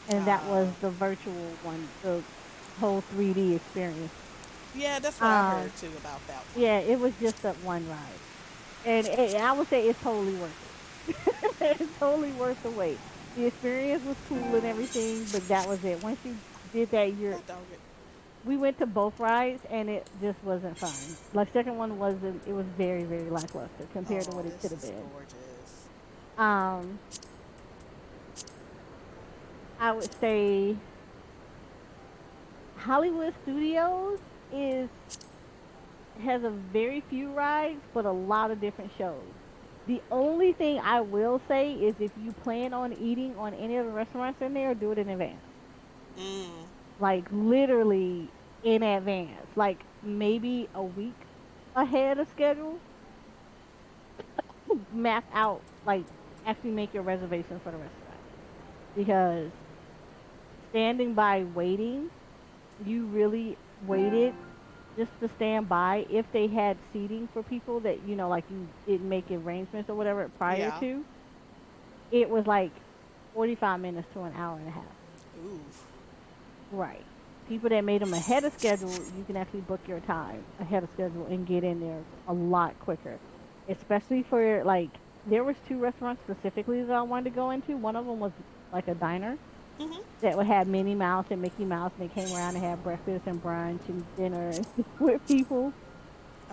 [SPEAKER 2] and that
[SPEAKER 1] Uh,
[SPEAKER 2] was the virtual one, the whole 3D experience.
[SPEAKER 1] yeah, that's what I heard
[SPEAKER 2] Um,
[SPEAKER 1] too about that one.
[SPEAKER 2] yeah, it was just that one ride, and I would say it's totally worth it. It's totally worth the wait. The experience was cool and everything, but that was it. Once you did that, you're
[SPEAKER 1] That dog.
[SPEAKER 2] we went to both rides and it just wasn't fun. Like second one wasn't it was very, very lackluster compared to
[SPEAKER 1] Oh,
[SPEAKER 2] what it could
[SPEAKER 1] this
[SPEAKER 2] have
[SPEAKER 1] is
[SPEAKER 2] been.
[SPEAKER 1] gorgeous.
[SPEAKER 2] Um, I would say Hollywood Studios is has a very few rides, but a lot of different shows. The only thing I will say is if you plan on eating on any of the restaurants in there, do it in advance.
[SPEAKER 1] Mm.
[SPEAKER 2] Like literally in advance. Like maybe a week ahead of schedule. Map out like actually make your reservations for the restaurant. Because standing by waiting, you really waited just to stand by if they had seating for people that like you didn't make arrangements or whatever prior
[SPEAKER 1] Yeah.
[SPEAKER 2] to. It was like 45 minutes to an hour and a half.
[SPEAKER 1] Ooh.
[SPEAKER 2] Right. People that made them ahead of schedule, you can actually book your time ahead of schedule and get in there a lot quicker. Especially for like there was two restaurants specifically that I wanted to go into. One of them was like a diner,
[SPEAKER 1] Mhm.
[SPEAKER 2] that would have Minnie Mouse and Mickey Mouse, and they came around and had breakfast and brunch and dinner and stuff with people.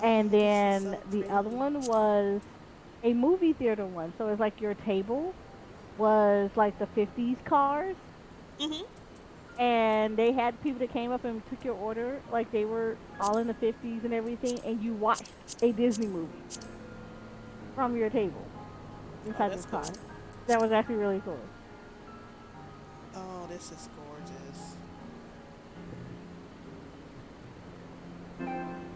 [SPEAKER 2] And
[SPEAKER 1] Oh, this is
[SPEAKER 2] then
[SPEAKER 1] so
[SPEAKER 2] the
[SPEAKER 1] pretty.
[SPEAKER 2] other one was a movie theater one. So it's like your table was like the 50s cars,
[SPEAKER 1] Mhm.
[SPEAKER 2] and they had people that came up and took your order like they were all in the 50s and everything, and you watched a Disney movie from your table
[SPEAKER 1] Oh,
[SPEAKER 2] inside
[SPEAKER 1] that's
[SPEAKER 2] this
[SPEAKER 1] cool.
[SPEAKER 2] car. That was actually really cool.
[SPEAKER 1] Oh, this is gorgeous.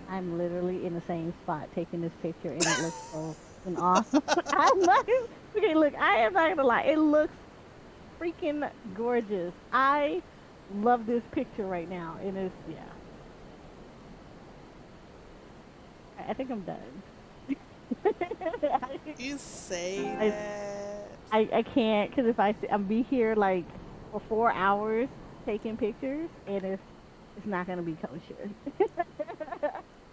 [SPEAKER 2] I'm literally in the same spot taking this picture, and it looks so freaking awesome. I'm not okay. Look, I am not gonna lie. It looks freaking gorgeous. I love this picture right now, and it's yeah. I think I'm done.
[SPEAKER 1] You say
[SPEAKER 2] I,
[SPEAKER 1] that.
[SPEAKER 2] I can't because if I'm be here like for 4 hours taking pictures, and it's not gonna be kosher.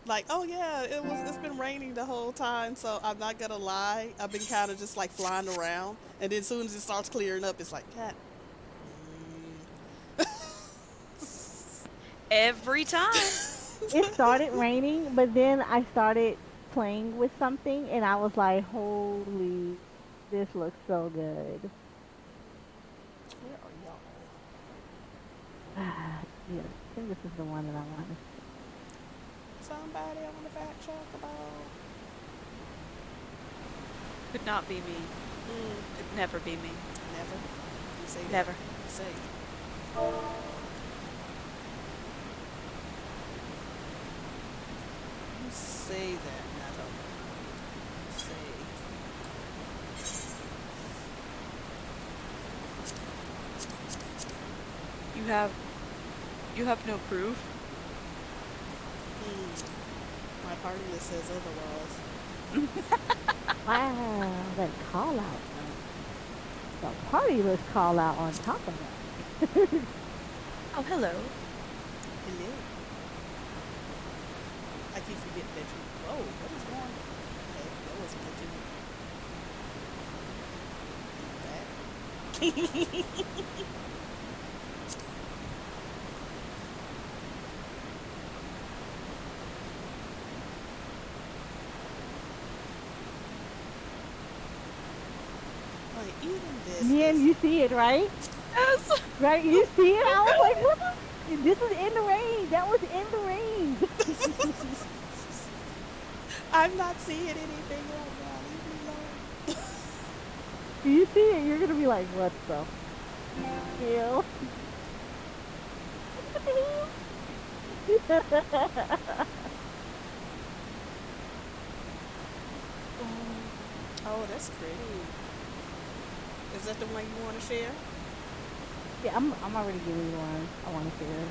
[SPEAKER 1] Like, oh yeah, it's been raining the whole time, so I'm not gonna lie. I've been kind of just like flying around, and then as soon as it starts clearing up, it's like, God.
[SPEAKER 3] Every time.
[SPEAKER 2] It started raining, but then I started playing with something, and I was like, "Holy, this looks so good."
[SPEAKER 1] Where are y'all?
[SPEAKER 2] Yeah, I think this is the one that I want.
[SPEAKER 1] Somebody on the fact check about.
[SPEAKER 3] Could not be me.
[SPEAKER 1] Mm,
[SPEAKER 3] Could never be me.
[SPEAKER 1] never. You say that.
[SPEAKER 3] Never.
[SPEAKER 1] You say. You say that, Nato. Say.
[SPEAKER 3] You have you have no proof.
[SPEAKER 1] My party list says otherwise.
[SPEAKER 2] Wow, that call out though. The party list call out on top of that.
[SPEAKER 3] Oh, hello.
[SPEAKER 1] Hello. I keep forgetting that you. Whoa, what is going on? Okay, that wasn't continuing. Back. Like, even this
[SPEAKER 2] Me and
[SPEAKER 1] is.
[SPEAKER 2] you see it, right?
[SPEAKER 3] Yes.
[SPEAKER 2] Right? You see it? I was like, what the? This is in the rain. That was in the rain.
[SPEAKER 1] I'm not seeing anything right now. Leave me alone.
[SPEAKER 2] You see it, you're gonna be like, what the hell? What the hell?
[SPEAKER 1] Oh, that's pretty. Is that the one you want to share?
[SPEAKER 2] Yeah, I'm already giving you one. I want to share.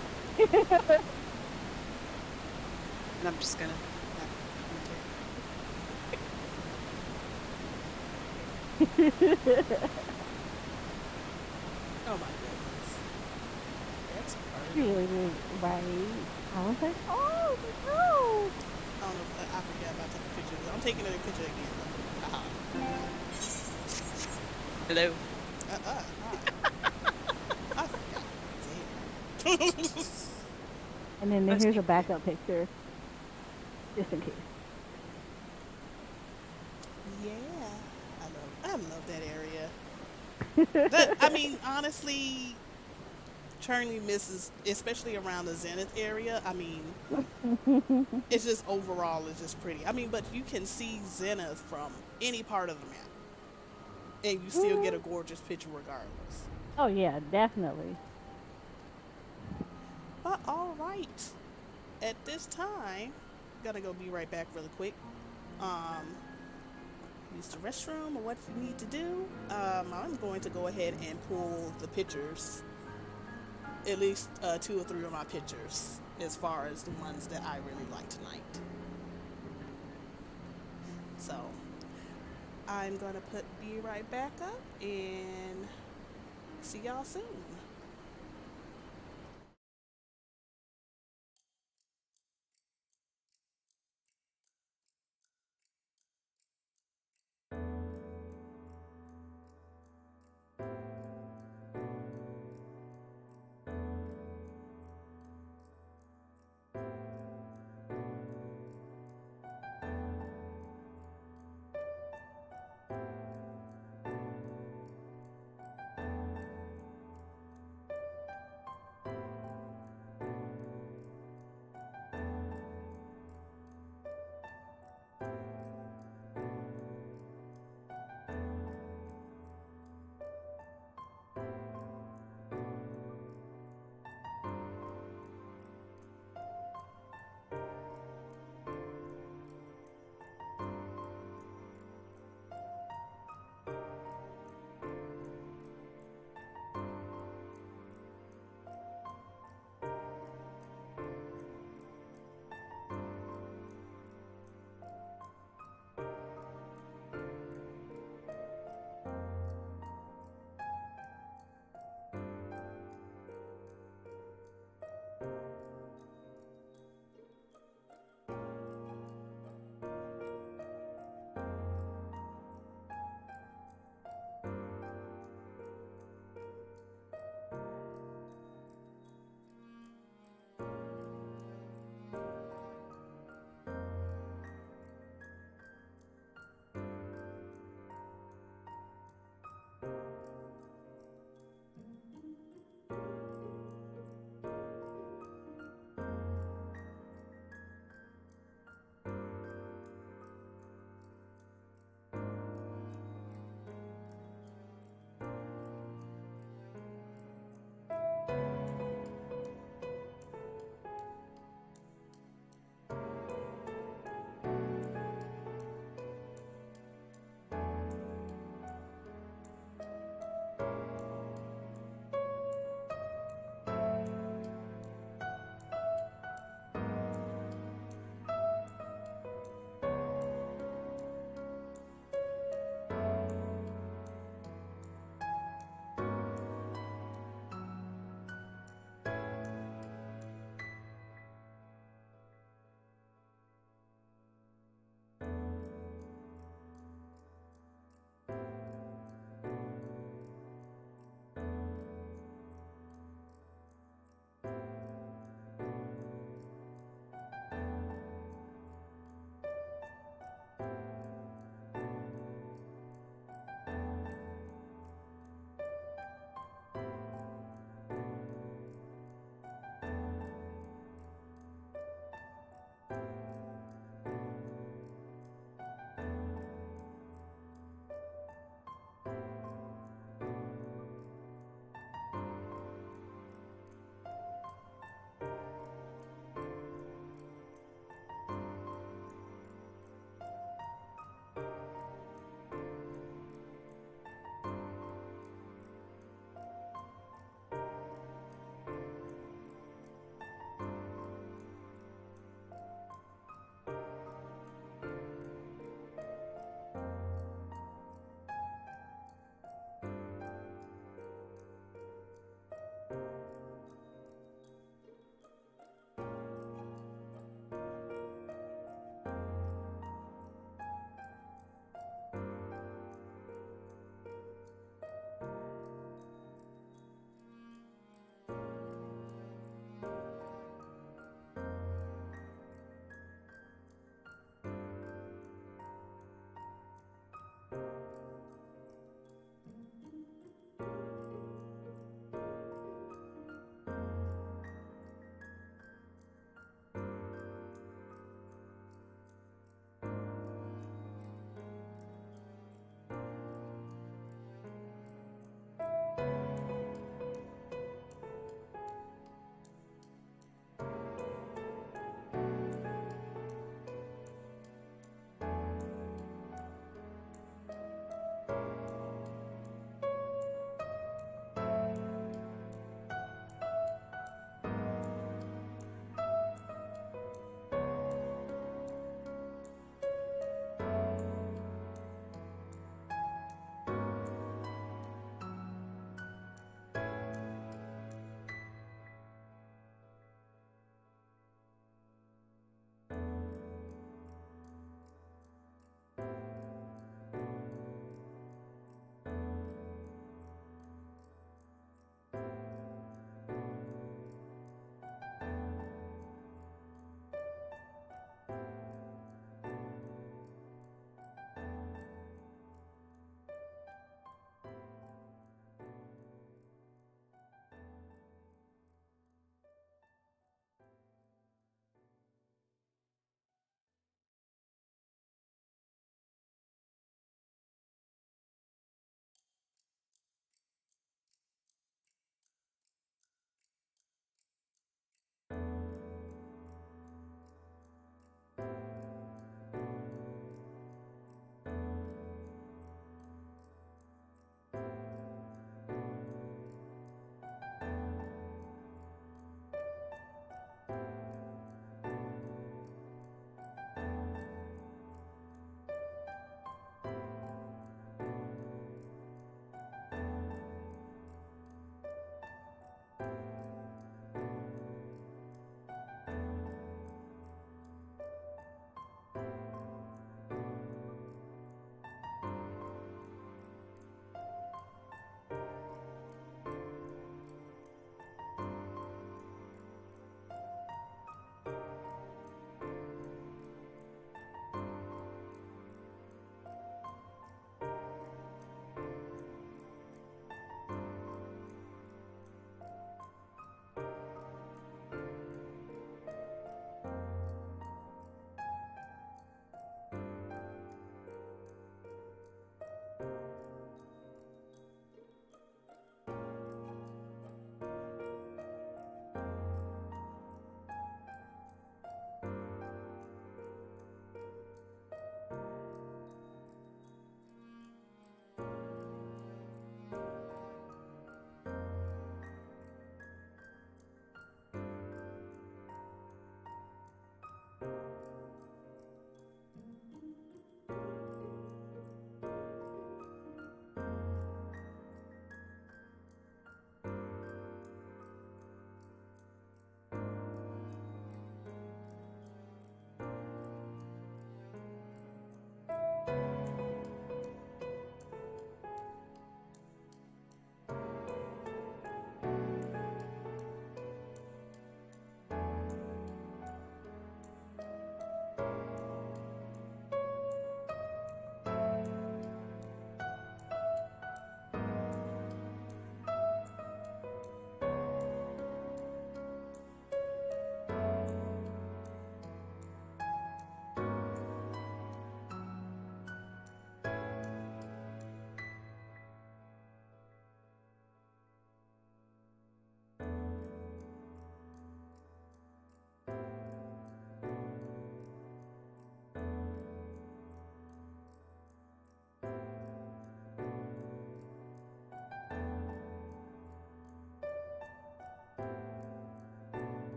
[SPEAKER 3] And I'm just gonna.
[SPEAKER 1] Oh my goodness. That's
[SPEAKER 2] She
[SPEAKER 1] perfect.
[SPEAKER 2] really did, right? I was like, oh no.
[SPEAKER 1] I don't know if I forgot about taking pictures. I'm taking a picture again though.
[SPEAKER 3] Hello.
[SPEAKER 1] Hi. I forgot. Damn.
[SPEAKER 2] And then
[SPEAKER 3] Most
[SPEAKER 2] here's a
[SPEAKER 3] people do.
[SPEAKER 2] backup picture, just in case.
[SPEAKER 1] Yeah. I love that area. That I mean, honestly, Churning misses, especially around the Zenith area. I mean, it's just overall it's just pretty. I mean, but you can see Zenith from any part of the map, and you still get a
[SPEAKER 2] Mhm.
[SPEAKER 1] gorgeous picture regardless.
[SPEAKER 2] Oh yeah, definitely.
[SPEAKER 1] But all right, at this time, gotta go be right back really quick. Um, use the restroom or what you need to do. I'm going to go ahead and pull the pictures, at least two or three of my pictures, as far as the ones that I really like tonight. So I'm gonna be right back up and see y'all soon.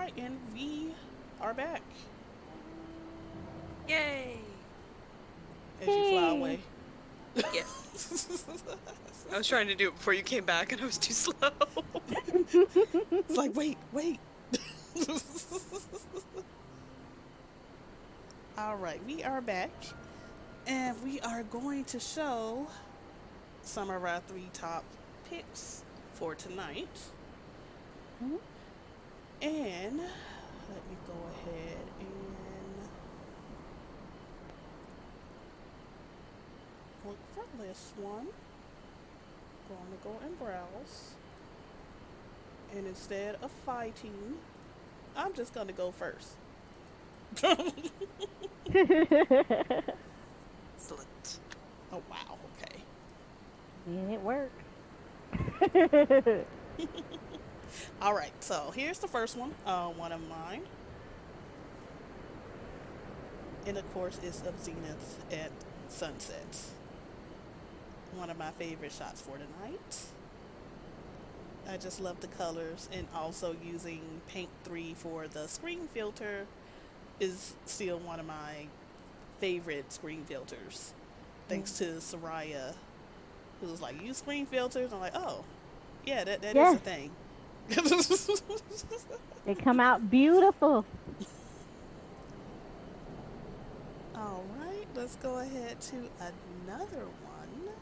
[SPEAKER 1] right, and we are back.
[SPEAKER 3] Yay!
[SPEAKER 1] As you fly away.
[SPEAKER 3] Yes. I was trying to do it before you came back and I was too slow.
[SPEAKER 1] It's like, wait. Alright, we are back. And we are going to show some of our 3 top picks for tonight.
[SPEAKER 2] Mm-hmm.
[SPEAKER 1] And let me go ahead and look for this one. Going to go and browse. And instead of fighting, I'm just going to go first.
[SPEAKER 3] Excellent.
[SPEAKER 1] Oh, wow. Okay.
[SPEAKER 2] And it worked.
[SPEAKER 1] All right. So here's the first one. One of mine. And of course, it's of Zenith at sunset. One of my favorite shots for tonight. I just love the colors, and also using Paint 3 for the screen filter is still one of my favorite screen filters. Thanks to Soraya, who was like, use screen filters. I'm like, oh, yeah, that is a thing.
[SPEAKER 2] They come out beautiful.
[SPEAKER 1] All right, let's go ahead to another one.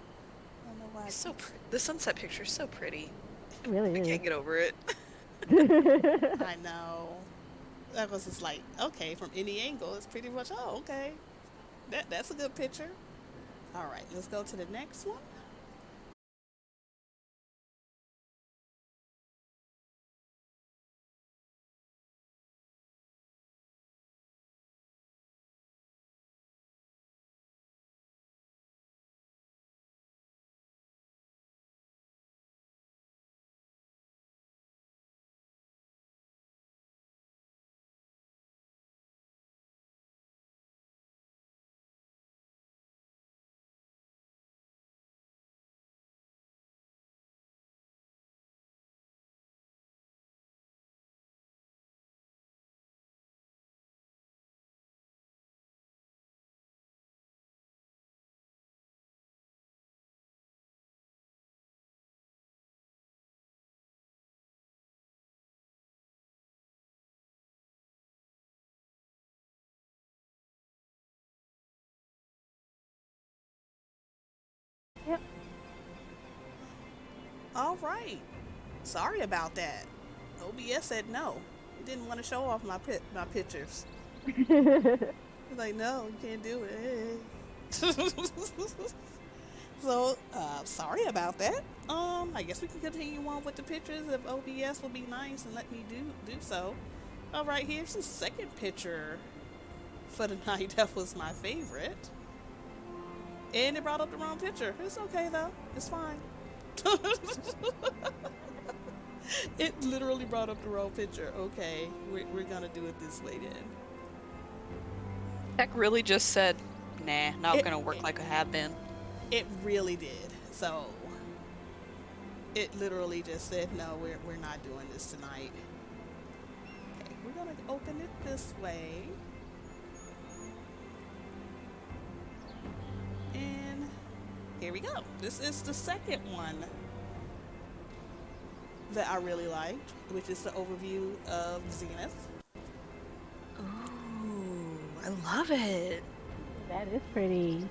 [SPEAKER 1] I don't know why.
[SPEAKER 3] It's so pretty. The sunset picture is so pretty.
[SPEAKER 2] It really
[SPEAKER 3] I
[SPEAKER 2] is.
[SPEAKER 3] can't get over it.
[SPEAKER 1] I know. That was just like, okay, from any angle, it's pretty much, oh, okay. That's a good picture. All right, let's go to the next one.
[SPEAKER 2] Yep.
[SPEAKER 1] All right. Sorry about that. OBS said no. It didn't want to show off my pictures. It's like, no, you can't do it. So, sorry about that. I guess we can continue on with the pictures if OBS will be nice and let me do so. All right, here's the second picture for the night that was my favorite. And it brought up the wrong picture. It's okay though. It's fine. It literally brought up the wrong picture. Okay, we're gonna do it this way then.
[SPEAKER 3] Tech really just said, nah, not gonna work like I have been.
[SPEAKER 1] It really did. So it literally just said, no, we're not doing this tonight. Okay, we're gonna open it this way. And here we go. This is the second one that I really liked, which is the overview of Zenith.
[SPEAKER 3] Ooh, I love it.
[SPEAKER 2] That is pretty.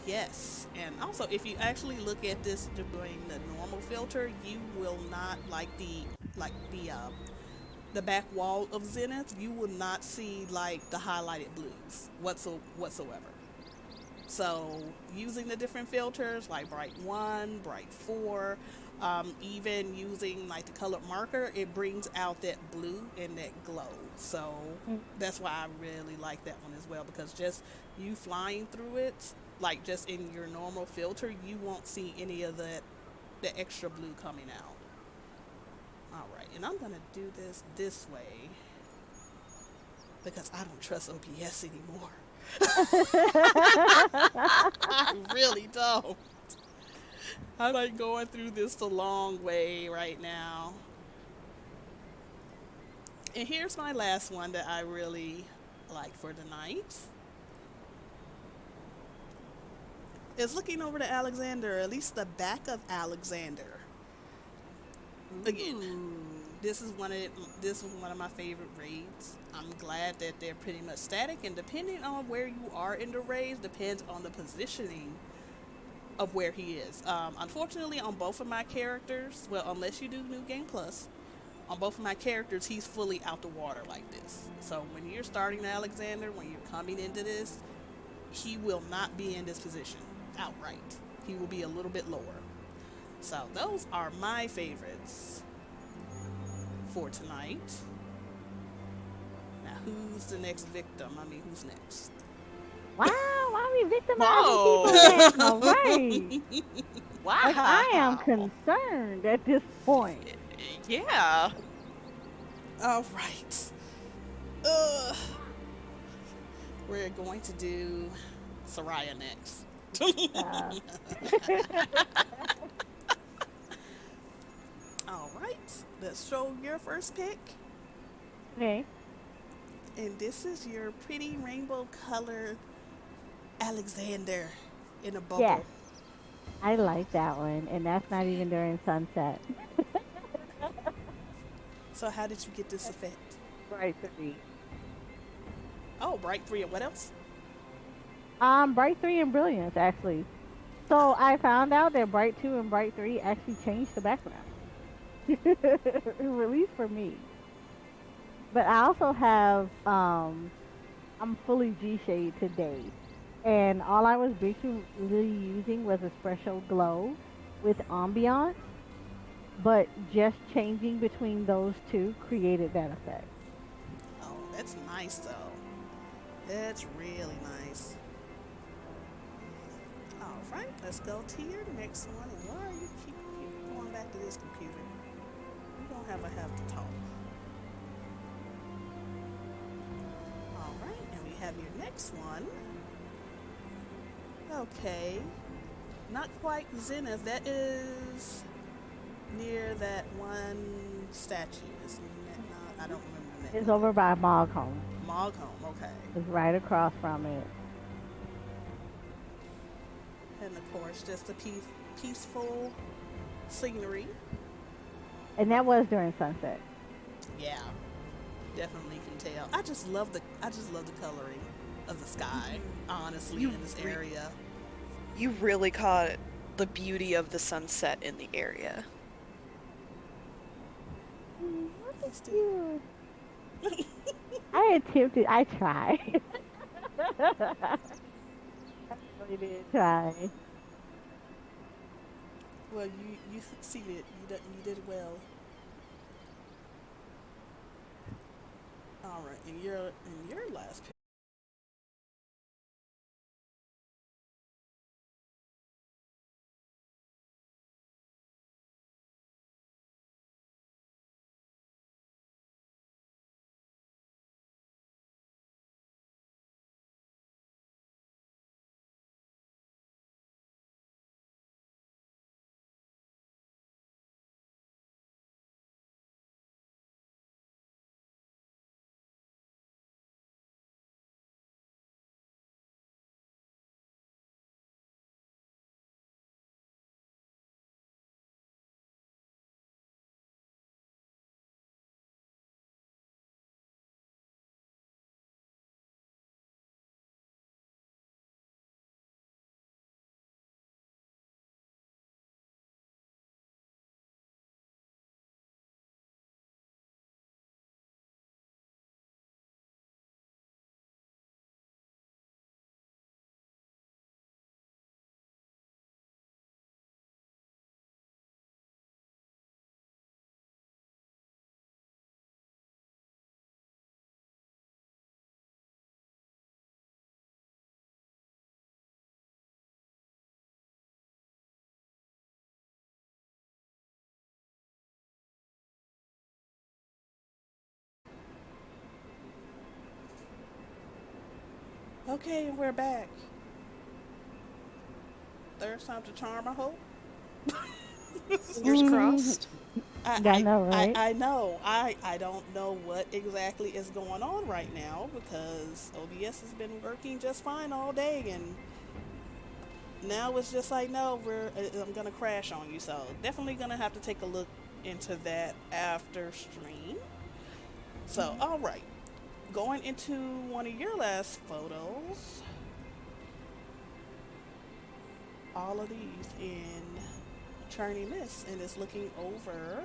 [SPEAKER 1] Yes, and also if you actually look at this during the normal filter, you will not like the back wall of Zenith. You will not see like the highlighted blues whatsoever. So using the different filters like Bright 1, Bright 4, even using like the colored marker, it brings out that blue and that glow. So that's why I really like that one as well, because just you flying through it, like just in your normal filter, you won't see any of the extra blue coming out. All right, and I'm gonna do this way because I don't trust OBS anymore. I really don't. I'm like going through this the long way right now. And here's my last one that I really like for tonight. Is looking over to Alexander, at least the back of Alexander. Again, this is one of my favorite raids. I'm glad that they're pretty much static, and depending on where you are in the raids depends on the positioning of where he is. Unfortunately, on both of my characters, well, unless you do New Game Plus, on both of my characters, he's fully out the water like this. So when you're starting Alexander, when you're coming into this, he will not be in this position outright. He will be a little bit lower. So those are my favorites for tonight. Now, who's the next victim? I mean, who's next?
[SPEAKER 2] Wow, why are we victimizing people now? Right.
[SPEAKER 3] Wow.
[SPEAKER 2] Like, I am concerned at this point.
[SPEAKER 3] Yeah.
[SPEAKER 1] All right. We're going to do Soraya next. All right. Let's show your first pick.
[SPEAKER 2] Okay.
[SPEAKER 1] And this is your pretty rainbow colored Alexander in a bubble.
[SPEAKER 2] Yes. I like that one, and that's not even during sunset.
[SPEAKER 1] So how did you get this effect?
[SPEAKER 2] Bright 3.
[SPEAKER 1] Oh, Bright 3 and what else?
[SPEAKER 2] Bright 3 and Brilliance, actually. So I found out that Bright 2 and Bright 3 actually changed the background. At least for me. But I also have, I'm fully G-Shade today. And all I was basically using was a special glow with ambiance. But just changing between those two created that effect.
[SPEAKER 1] Oh, that's nice though. That's really nice. All right, let's go to your next one. And why are you keep going back to this computer? We don't have to talk. All right, and we have your next one. Okay, not quite Zenith. That is near that one statue. Isn't that not? I don't remember that.
[SPEAKER 2] It's over by Mogholm.
[SPEAKER 1] Mogholm, okay.
[SPEAKER 2] It's right across from it.
[SPEAKER 1] And of course, just a peaceful scenery.
[SPEAKER 2] And that was during sunset.
[SPEAKER 1] Yeah, definitely can tell. I just love the coloring of the sky. Honestly, in this area,
[SPEAKER 3] you really caught the beauty of the sunset in the area.
[SPEAKER 2] I attempted. I tried. I really did try.
[SPEAKER 1] well, you succeeded. You did well. All right, and your last pick. Okay, and we're back. Third time to charm, I hope.
[SPEAKER 3] Fingers crossed.
[SPEAKER 2] I know, right?
[SPEAKER 1] I know. I don't know what exactly is going on right now because OBS has been working just fine all day, and now it's just like, no, I'm gonna crash on you. So definitely gonna have to take a look into that after stream. So all right, going into one of your last photos, all of these in Churning Mist, and it's looking over.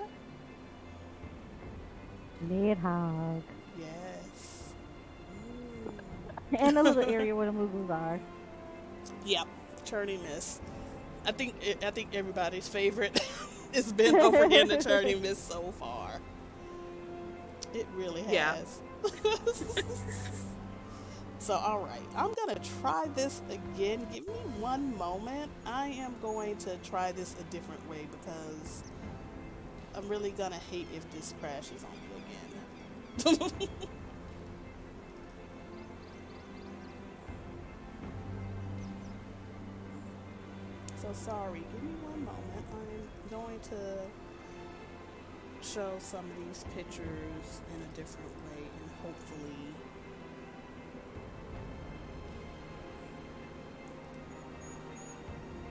[SPEAKER 2] Nidhogg.
[SPEAKER 1] Yes. Ooh.
[SPEAKER 2] And the little area where the Muggles are.
[SPEAKER 1] Yep, Churning Mist. I think everybody's favorite has been over in the Churning Mist so far. It really
[SPEAKER 3] Yeah.
[SPEAKER 1] has. So all right, I'm gonna try this again. Give me one moment. I am going to try this a different way because I'm really gonna hate if this crashes on me again. So sorry, give me one moment. I'm going to show some of these pictures in a different way and hopefully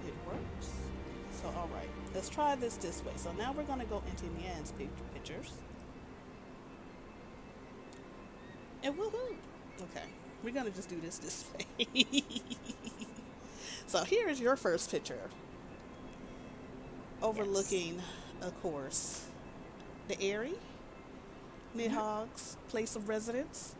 [SPEAKER 1] it works. So alright, let's try this way. So now we're going to go into Neath's pictures. And woohoo! Okay, we're going to just do this way. So here is your first picture. Overlooking, of course, the Eyrie, Nidhogg's place of residence.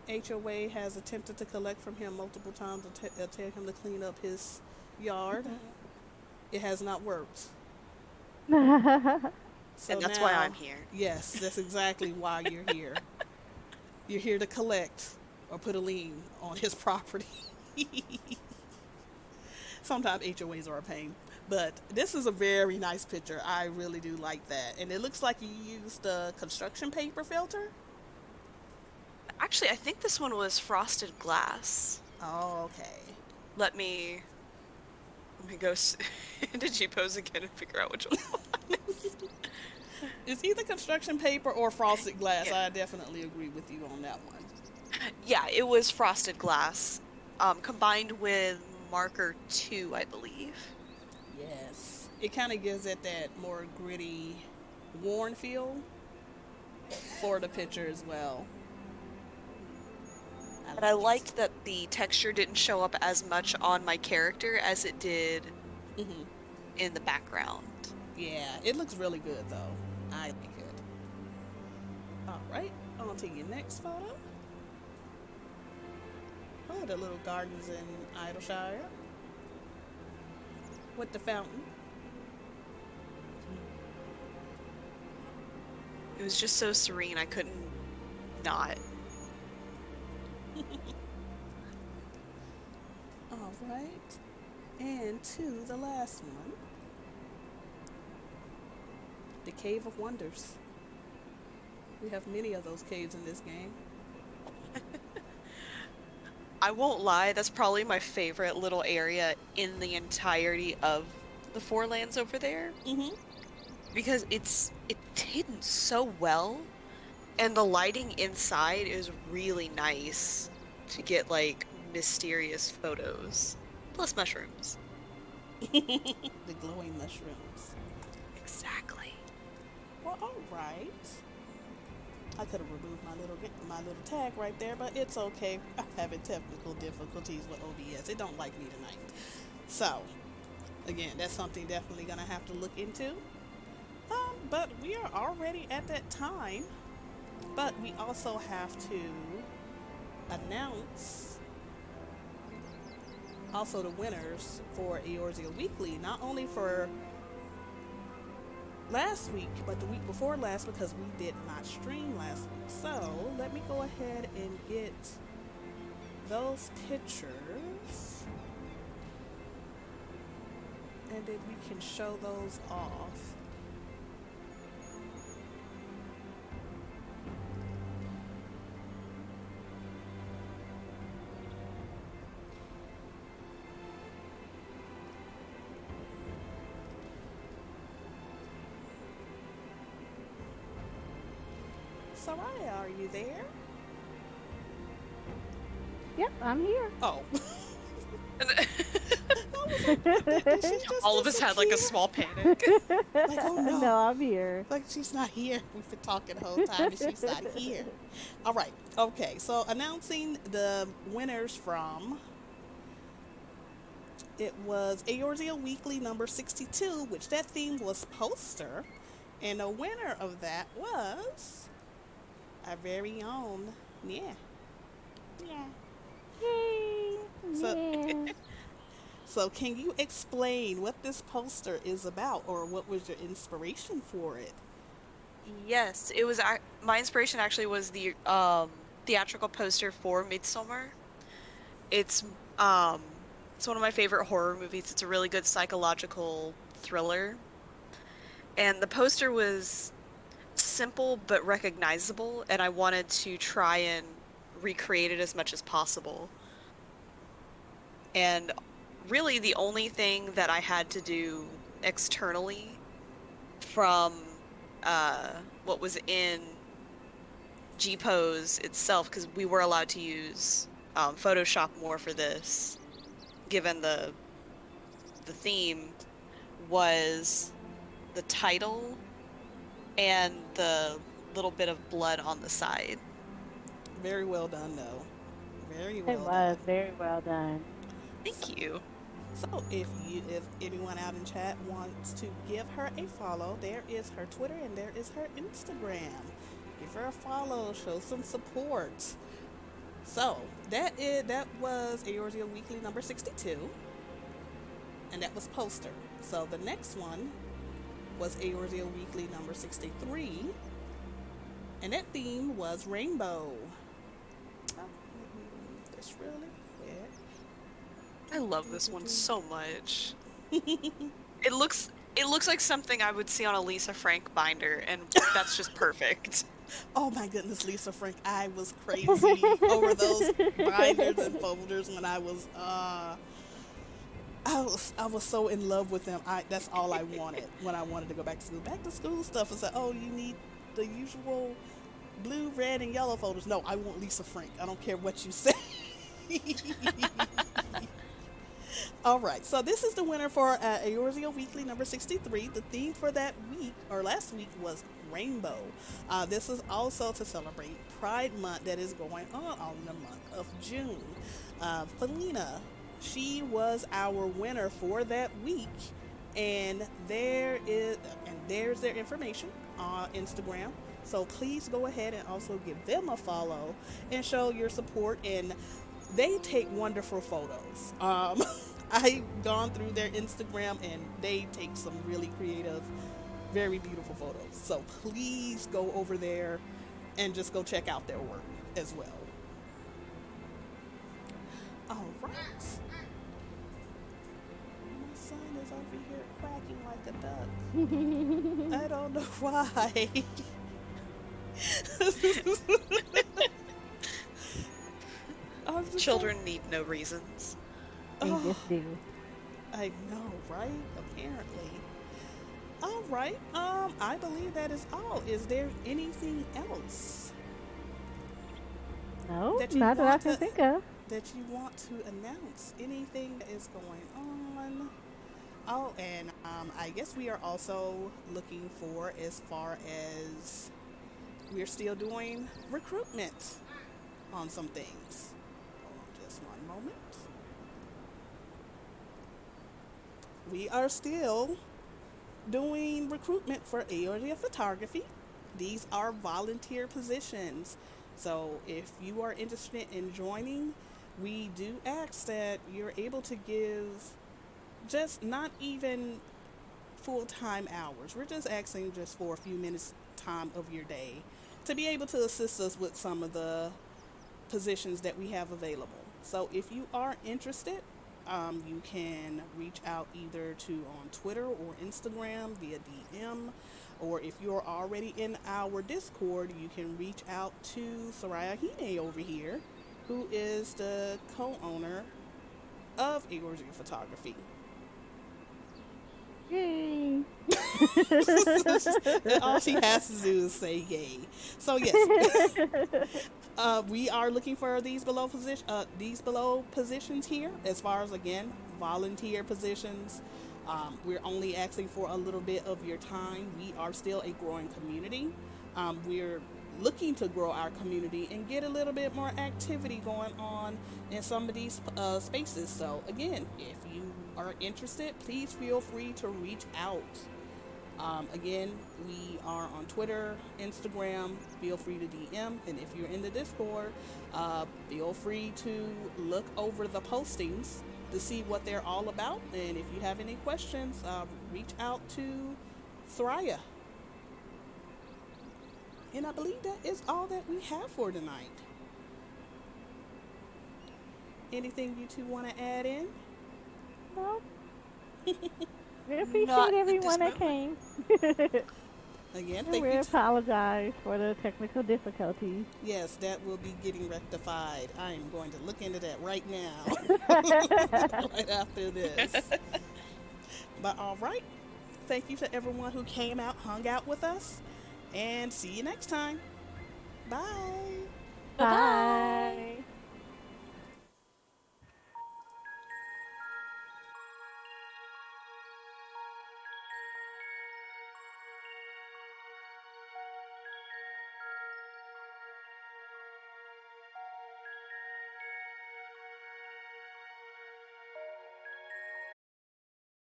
[SPEAKER 1] HOA has attempted to collect from him multiple times to tell him to clean up his yard. It has not worked. So
[SPEAKER 3] And that's why I'm here.
[SPEAKER 1] Yes, that's exactly why you're here. You're here to collect or put a lien on his property. Sometimes HOAs are a pain. But this is a very nice picture. I really do like that. And it looks like you used a construction paper filter.
[SPEAKER 3] Actually, I think this one was frosted glass.
[SPEAKER 1] Oh, okay.
[SPEAKER 3] Let me go into G-pose again and figure out which one it is.
[SPEAKER 1] It's either construction paper or frosted glass. Yeah. I definitely agree with you on that one.
[SPEAKER 3] Yeah, it was frosted glass, combined with marker 2, I believe.
[SPEAKER 1] Yes. It kind of gives it that more gritty, worn feel for the picture as well.
[SPEAKER 3] And I liked that the texture didn't show up as much on my character as it did in the background.
[SPEAKER 1] Yeah, it looks really good though. I like it. Alright, on to your next photo. Oh, the little gardens in Idleshire. With the fountain.
[SPEAKER 3] It was just so serene, I couldn't not.
[SPEAKER 1] Alright, and to the last one. The Cave of Wonders. We have many of those caves in this game.
[SPEAKER 3] I won't lie, that's probably my favorite little area in the entirety of the Four Lands over there. Because it's hidden so well, and the lighting inside is really nice to get like mysterious photos. Plus mushrooms.
[SPEAKER 1] The glowing mushrooms.
[SPEAKER 3] Exactly.
[SPEAKER 1] Well, alright. I could have removed my little tag right there, but it's okay. I'm having technical difficulties with OBS. It don't like me tonight. So, again, that's something definitely gonna have to look into. But we are already at that time. But we also have to announce also the winners for Eorzea Weekly, not only for last week, but the week before last, because we did not stream last week. So let me go ahead and get those pictures, and then we can show those off. Soraya, are you there?
[SPEAKER 2] Yep, I'm here.
[SPEAKER 1] Oh. I was like, did she just
[SPEAKER 3] All of us had like a
[SPEAKER 1] disappear?
[SPEAKER 3] small panic.
[SPEAKER 1] Like, oh no.
[SPEAKER 2] No, I'm here.
[SPEAKER 1] Like, she's not here. We've been talking the whole time and she's not here. All right. Okay. So, announcing the winners from it was Eorzea Weekly number 62, which that theme was poster. And the winner of that was our very own Neath. Yeah.
[SPEAKER 2] Yay!
[SPEAKER 1] So,
[SPEAKER 2] Yeah.
[SPEAKER 1] so can you explain what this poster is about, or what was your inspiration for it?
[SPEAKER 3] Yes, it was. My inspiration actually was the theatrical poster for Midsummer. It's it's one of my favorite horror movies. It's a really good psychological thriller, and the poster was simple but recognizable, and I wanted to try and recreate it as much as possible. And really, the only thing that I had to do externally from what was in GPose itself, because we were allowed to use Photoshop more for this, given the theme, was the title and the little bit of blood on the side.
[SPEAKER 1] Very well done, though. Very
[SPEAKER 2] It
[SPEAKER 1] well
[SPEAKER 2] was
[SPEAKER 1] done.
[SPEAKER 2] very well done.
[SPEAKER 3] Thank you.
[SPEAKER 1] So if anyone out in chat wants to give her a follow, there is her Twitter and there is her Instagram. Give her a follow, show some support. So that was Eorzea Weekly number 62, and that was poster. So the next one was Eorzea Weekly number 63, and that theme was rainbow. Oh, let me move this really quick.
[SPEAKER 3] I love this one so much. It looks like something I would see on a Lisa Frank binder, and that's just perfect.
[SPEAKER 1] Oh my goodness, Lisa Frank, I was crazy over those binders and folders when I was so in love with them. That's all I wanted when I wanted to go back to school. Back to school stuff was like, oh, you need the usual blue, red, and yellow folders. No, I want Lisa Frank. I don't care what you say. All right, so this is the winner for Eorzea Weekly number 63. The theme for that week, or last week, was rainbow. This is also to celebrate Pride Month that is going on in the month of June. Felina, she was our winner for that week, and there's their information on Instagram. So please go ahead and also give them a follow and show your support. And they take wonderful photos. I've gone through their Instagram and they take some really creative, very beautiful photos. So please go over there and just go check out their work as well. All right. My son is over here quacking like a duck. I don't know why.
[SPEAKER 3] Children need no reasons.
[SPEAKER 2] They just do.
[SPEAKER 1] I know, right? Apparently. All right. I believe that is all. Is there anything else
[SPEAKER 2] No,
[SPEAKER 1] that you
[SPEAKER 2] not that I
[SPEAKER 1] want
[SPEAKER 2] can
[SPEAKER 1] to
[SPEAKER 2] think of.
[SPEAKER 1] that you want to announce? Anything that is going on? Oh, and I guess we are also looking for, as far as we're still doing recruitment on some things. Hold on just one moment. We are still doing recruitment for Eorzea photography. These are volunteer positions. So if you are interested in joining, we do ask that you're able to give just not even full-time hours. We're just asking just for a few minutes time of your day to be able to assist us with some of the positions that we have available. So if you are interested, you can reach out either to on Twitter or Instagram via DM, or if you're already in our Discord, you can reach out to Soraya Hine over here, who is the co-owner of Eorzea Photography.
[SPEAKER 2] Yay.
[SPEAKER 1] All she has to do is say yay. So yes, we are looking for these below positions here. As far as again volunteer positions, we're only asking for a little bit of your time. We are still a growing community. We're looking to grow our community and get a little bit more activity going on in some of these spaces. So again, if you are interested, please feel free to reach out. Again, we are on Twitter, Instagram. Feel free to DM, and if you're in the Discord, feel free to look over the postings to see what they're all about. And if you have any questions, reach out to Thria. And I believe that is all that we have for tonight. Anything you two want to add in?
[SPEAKER 2] No. We appreciate
[SPEAKER 3] Not at this
[SPEAKER 2] everyone that
[SPEAKER 3] moment.
[SPEAKER 2] came.
[SPEAKER 1] Again,
[SPEAKER 2] And
[SPEAKER 1] thank
[SPEAKER 2] we
[SPEAKER 1] you.
[SPEAKER 2] apologize for the technical difficulties.
[SPEAKER 1] Yes, that will be getting rectified. I am going to look into that right now, right after this. But all right, thank you to everyone who came out, hung out with us, and see you next time. Bye.
[SPEAKER 3] Bye
[SPEAKER 2] Bye.
[SPEAKER 3] bye.